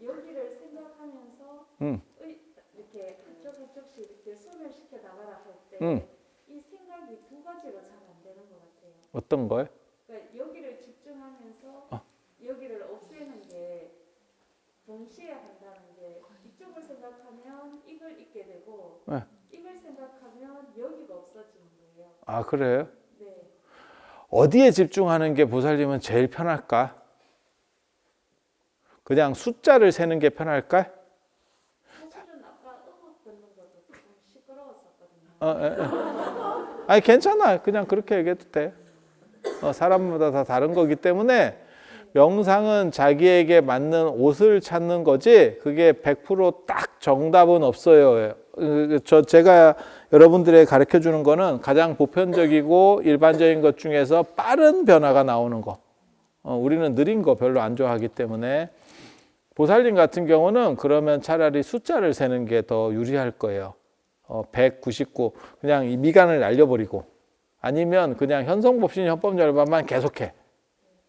여기를 생각하면서 이렇게 한쪽씩 이렇게 소멸시켜 나가라 할 때 이 생각이 두 가지로 잘 안 되는 것 같아요. 어떤 거요? 그러니까 여기를 집중하면서 여기를 없애는 게 동시에 한다는 게 이쪽을 생각하면 이걸 잊게 되고 네. 이걸 생각하면 여기가 없어지는 거예요. 아, 그래요? 네. 어디에 집중하는 게 보살님은 제일 편할까? 그냥 숫자를 세는 게 편할까? 사실은 아까 음악 듣는 것도 조금 시끄러웠었거든요. 아니, 괜찮아. 그냥 그렇게 얘기해도 돼. 사람마다 다 다른 거기 때문에 명상은 자기에게 맞는 옷을 찾는 거지 그게 100% 정답은 없어요. 제가 여러분들에게 가르쳐 주는 거는 가장 보편적이고 일반적인 것 중에서 빠른 변화가 나오는 거. 우리는 느린 거 별로 안 좋아하기 때문에 보살님 같은 경우는 그러면 차라리 숫자를 세는 게 더 유리할 거예요. 199 그냥 이 미간을 날려버리고 아니면 그냥 현성법신 협법열반만 계속해.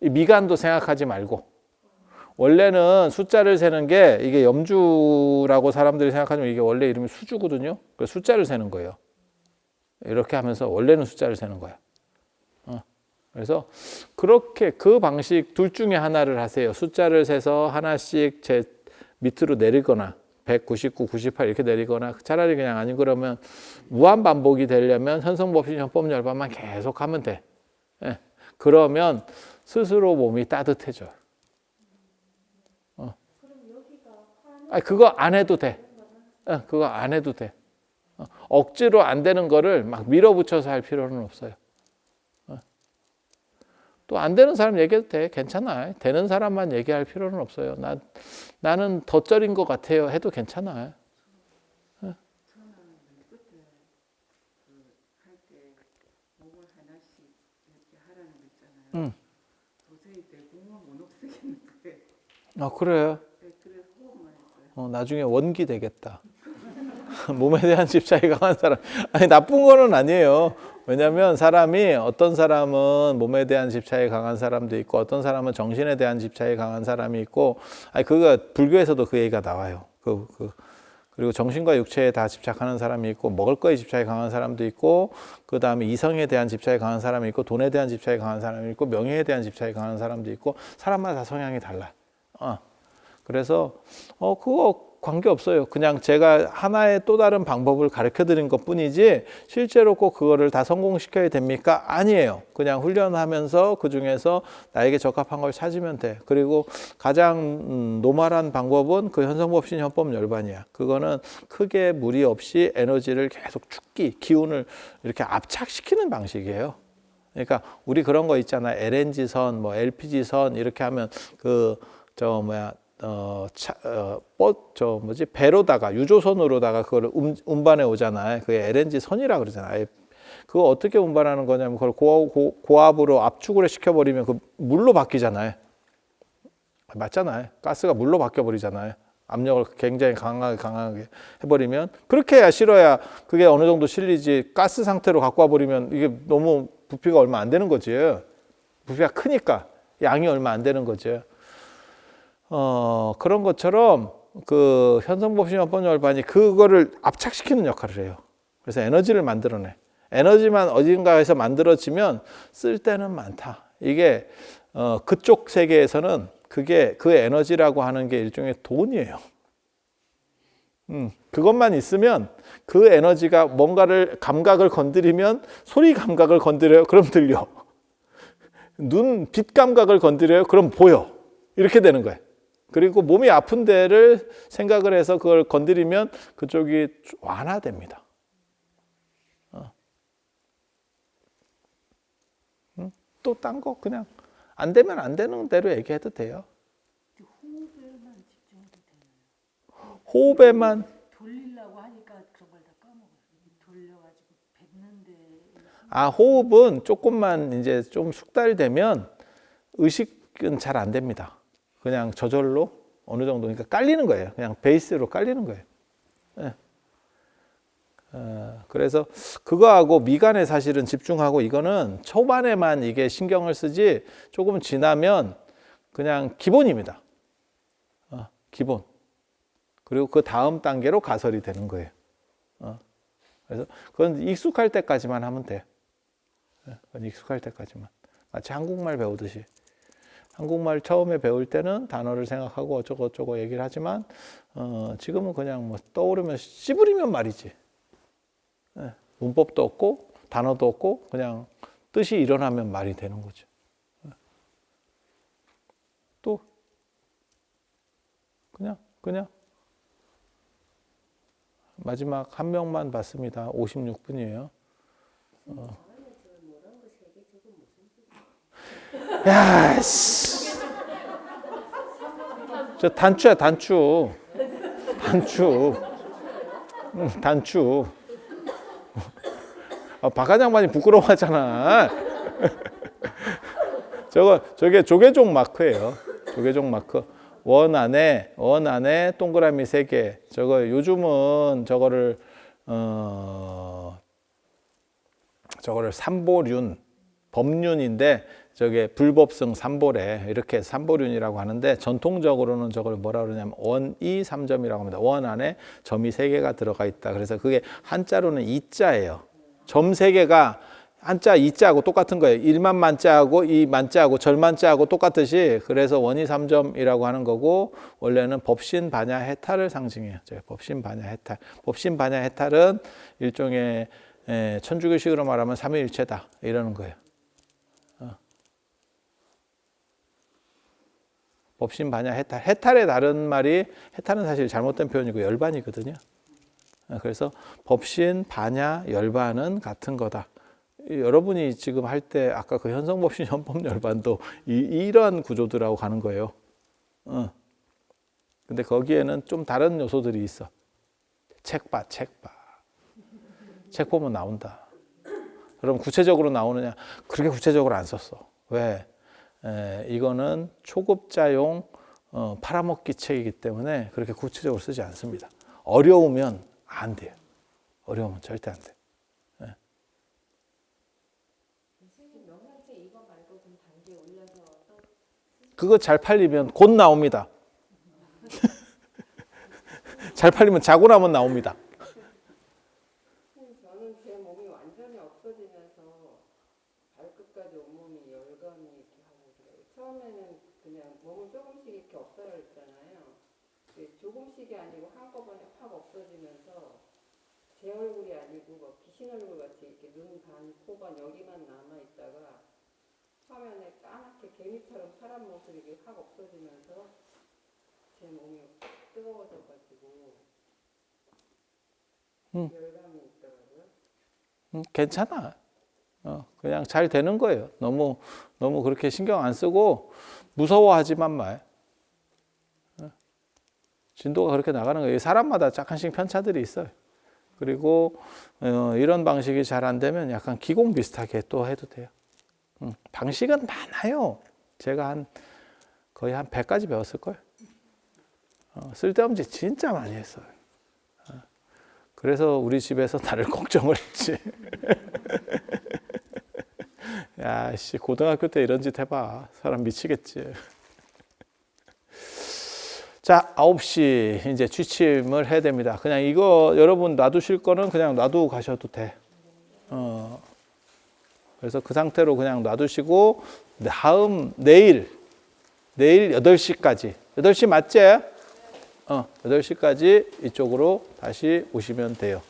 이 미간도 생각하지 말고 원래는 숫자를 세는 게 이게 염주라고 사람들이 생각하지만 이게 원래 이름이 수주거든요. 그래서 숫자를 세는 거예요. 이렇게 하면서 원래는 숫자를 세는 거야. 그래서 그렇게 그 방식 둘 중에 하나를 하세요. 숫자를 세서 하나씩 제 밑으로 내리거나 199, 98 이렇게 내리거나 차라리 그냥 아니 그러면 무한 반복이 되려면 현성법신 협법열반만 계속 하면 돼. 그러면 스스로 몸이 따뜻해져요. 그럼 여기가 화는 아니, 그거 안 해도 돼. 그거 안 해도 돼. 억지로 안 되는 거를 막 밀어붙여서 할 필요는 없어요. 또 안 되는 사람 얘기해도 돼. 괜찮아. 되는 사람만 얘기할 필요는 없어요. 나는 덧절인 것 같아요. 해도 괜찮아. 저는 끝에 할 때 목을 하나씩 이렇게 하라는 거 있잖아요. 도저히 내 몸을 못 없애겠는 거예요. 그래요? 네, 그래서 호흡만 했어요. 나중에 원기 되겠다. 몸에 대한 집착이 강한 사람. 아니, 나쁜 거는 아니에요. 왜냐하면 사람이 어떤 사람은 몸에 대한 집착이 강한 사람도 있고 어떤 사람은 정신에 대한 집착이 강한 사람이 있고 아니 그거 불교에서도 그 얘기가 나와요. 그리고 정신과 육체에 다 집착하는 사람이 있고 먹을 거에 집착이 강한 사람도 있고 그 다음에 이성에 대한 집착이 강한 사람이 있고 돈에 대한 집착이 강한 사람이 있고 명예에 대한 집착이 강한 사람도 있고 사람마다 다 성향이 달라. 그래서 그거 관계없어요. 그냥 제가 하나의 또 다른 방법을 가르쳐 드린 것 뿐이지 실제로 꼭 그거를 다 성공시켜야 됩니까? 아니에요. 그냥 훈련하면서 그 중에서 나에게 적합한 걸 찾으면 돼. 그리고 가장 노멀한 방법은 그 현성법신 현법 열반이야. 그거는 크게 무리 없이 에너지를 계속 축기, 기운을 이렇게 압착시키는 방식이에요. 그러니까 우리 그런 거 있잖아. LNG선, 뭐 LPG선 이렇게 하면 배로다가 유조선으로다가 그걸 운반해 오잖아요. 그게 LNG 선이라 그러잖아요. 그거 어떻게 운반하는 거냐면 그걸 고압으로 압축을 시켜버리면 그 물로 바뀌잖아요. 맞잖아요. 가스가 물로 바뀌어버리잖아요. 압력을 굉장히 강하게 해버리면 그렇게 해야 실어야 그게 어느 정도 실리지. 가스 상태로 갖고 와버리면 이게 너무 부피가 얼마 안 되는 거지. 부피가 크니까 양이 얼마 안 되는 거죠. 그런 것처럼 그 현성법신 현법 열반이 그거를 압착시키는 역할을 해요. 그래서 에너지를 만들어내. 에너지만 어딘가에서 만들어지면 쓸 때는 많다. 이게 그쪽 세계에서는 그게 그 에너지라고 하는 게 일종의 돈이에요. 그것만 있으면 그 에너지가 뭔가를 감각을 건드리면 소리 감각을 건드려요. 그럼 들려. 빛 감각을 건드려요. 그럼 보여. 이렇게 되는 거예요. 그리고 몸이 아픈 데를 생각을 해서 그걸 건드리면 그쪽이 완화됩니다. 또 딴 거 그냥 안 되면 안 되는 대로 얘기해도 돼요. 호흡에만 집중해도 되나요? 호흡에만 돌리려고 하니까 그런 걸 다 까먹어요. 돌려가지고 뱉는데. 호흡은 조금만 이제 좀 숙달되면 의식은 잘 안 됩니다. 그냥 저절로 어느 정도 그러니까 깔리는 거예요. 그냥 베이스로 깔리는 거예요. 네. 그래서 그거하고 미간에 사실은 집중하고 이거는 초반에만 이게 신경을 쓰지 조금 지나면 그냥 기본입니다. 기본. 그리고 그 다음 단계로 가설이 되는 거예요. 그래서 그건 익숙할 때까지만 하면 돼요. 그건 익숙할 때까지만. 마치 한국말 배우듯이. 한국말 처음에 배울 때는 단어를 생각하고 어쩌고 얘기를 하지만 지금은 그냥 뭐 떠오르면 씹으리면 말이지. 문법도 없고 단어도 없고 그냥 뜻이 일어나면 말이 되는 거죠. 또 그냥 마지막 한 명만 봤습니다. 56분이에요. 야, 씨. 저 단추야, 단추. 박 과장만이 부끄러워하잖아. 저게 조계종 마크예요. 조계종 마크. 원 안에 동그라미 3개. 저거 요즘은 저거를 삼보륜, 법륜인데 저게 불법성 삼보래. 이렇게 삼보륜이라고 하는데 전통적으로는 저걸 뭐라 그러냐면 원이 3점이라고 합니다. 원 안에 점이 3개가 들어가 있다. 그래서 그게 한자로는 이자예요. 점 3개가 한자 이자하고 똑같은 거예요. 1만 만자하고 이 만자하고 절만자하고 똑같듯이 그래서 원이 3점이라고 하는 거고 원래는 법신 반야 해탈을 상징해요. 법신 반야 해탈. 법신 반야 해탈은 일종의 천주교식으로 말하면 삼위일체다 이러는 거예요. 법신 반야 해탈. 해탈의 다른 말이 해탈은 사실 잘못된 표현이고 열반이거든요. 그래서 법신 반야 열반은 같은 거다. 여러분이 지금 할 때 아까 그 현성법신 현법 열반도 이러한 구조들하고 가는 거예요. 근데 거기에는 좀 다른 요소들이 있어. 책 봐. 책 보면 나온다. 그럼 구체적으로 나오느냐? 그렇게 구체적으로 안 썼어. 왜? 이거는 초급자용 팔아먹기 책이기 때문에 그렇게 구체적으로 쓰지 않습니다. 어려우면 안 돼요. 어려우면 절대 안 돼. 그거 잘 팔리면 곧 나옵니다. 잘 팔리면 자고 나면 나옵니다. 저는 제 몸이 완전히 없어지면서 발끝까지 온몸이 열감이 이렇게 하고 그래요. 처음에는 그냥 몸을 조금씩 이렇게 없애라 했잖아요. 조금씩이 아니고 한꺼번에 확 없어지면서 제 얼굴이 아니고 막 귀신 얼굴 같이 이렇게 눈 반, 코 반 여기만 남아 있다가 화면에 까맣게 개미처럼 사람 모습이 확 없어지면서 제 몸이 뜨거워져가지고 열감이 있더라고요. 괜찮아. 그냥 잘 되는 거예요. 너무 그렇게 신경 안 쓰고 무서워하지만 말. 진도가 그렇게 나가는 거예요. 사람마다 약간씩 편차들이 있어요. 그리고 이런 방식이 잘 안 되면 약간 기공 비슷하게 또 해도 돼요. 방식은 많아요. 제가 거의 한 100가지 배웠을 거예요. 쓸데없는 짓 진짜 많이 했어요. 그래서 우리 집에서 나를 걱정을 했지. 야, 씨, 고등학교 때 이런 짓 해봐. 사람 미치겠지. 자, 9시 이제 취침을 해야 됩니다. 그냥 이거 여러분 놔두실 거는 그냥 놔두고 가셔도 돼. 그래서 그 상태로 그냥 놔두시고 내일 8시까지. 8시 맞지? 8시까지 이쪽으로 다시 오시면 돼요.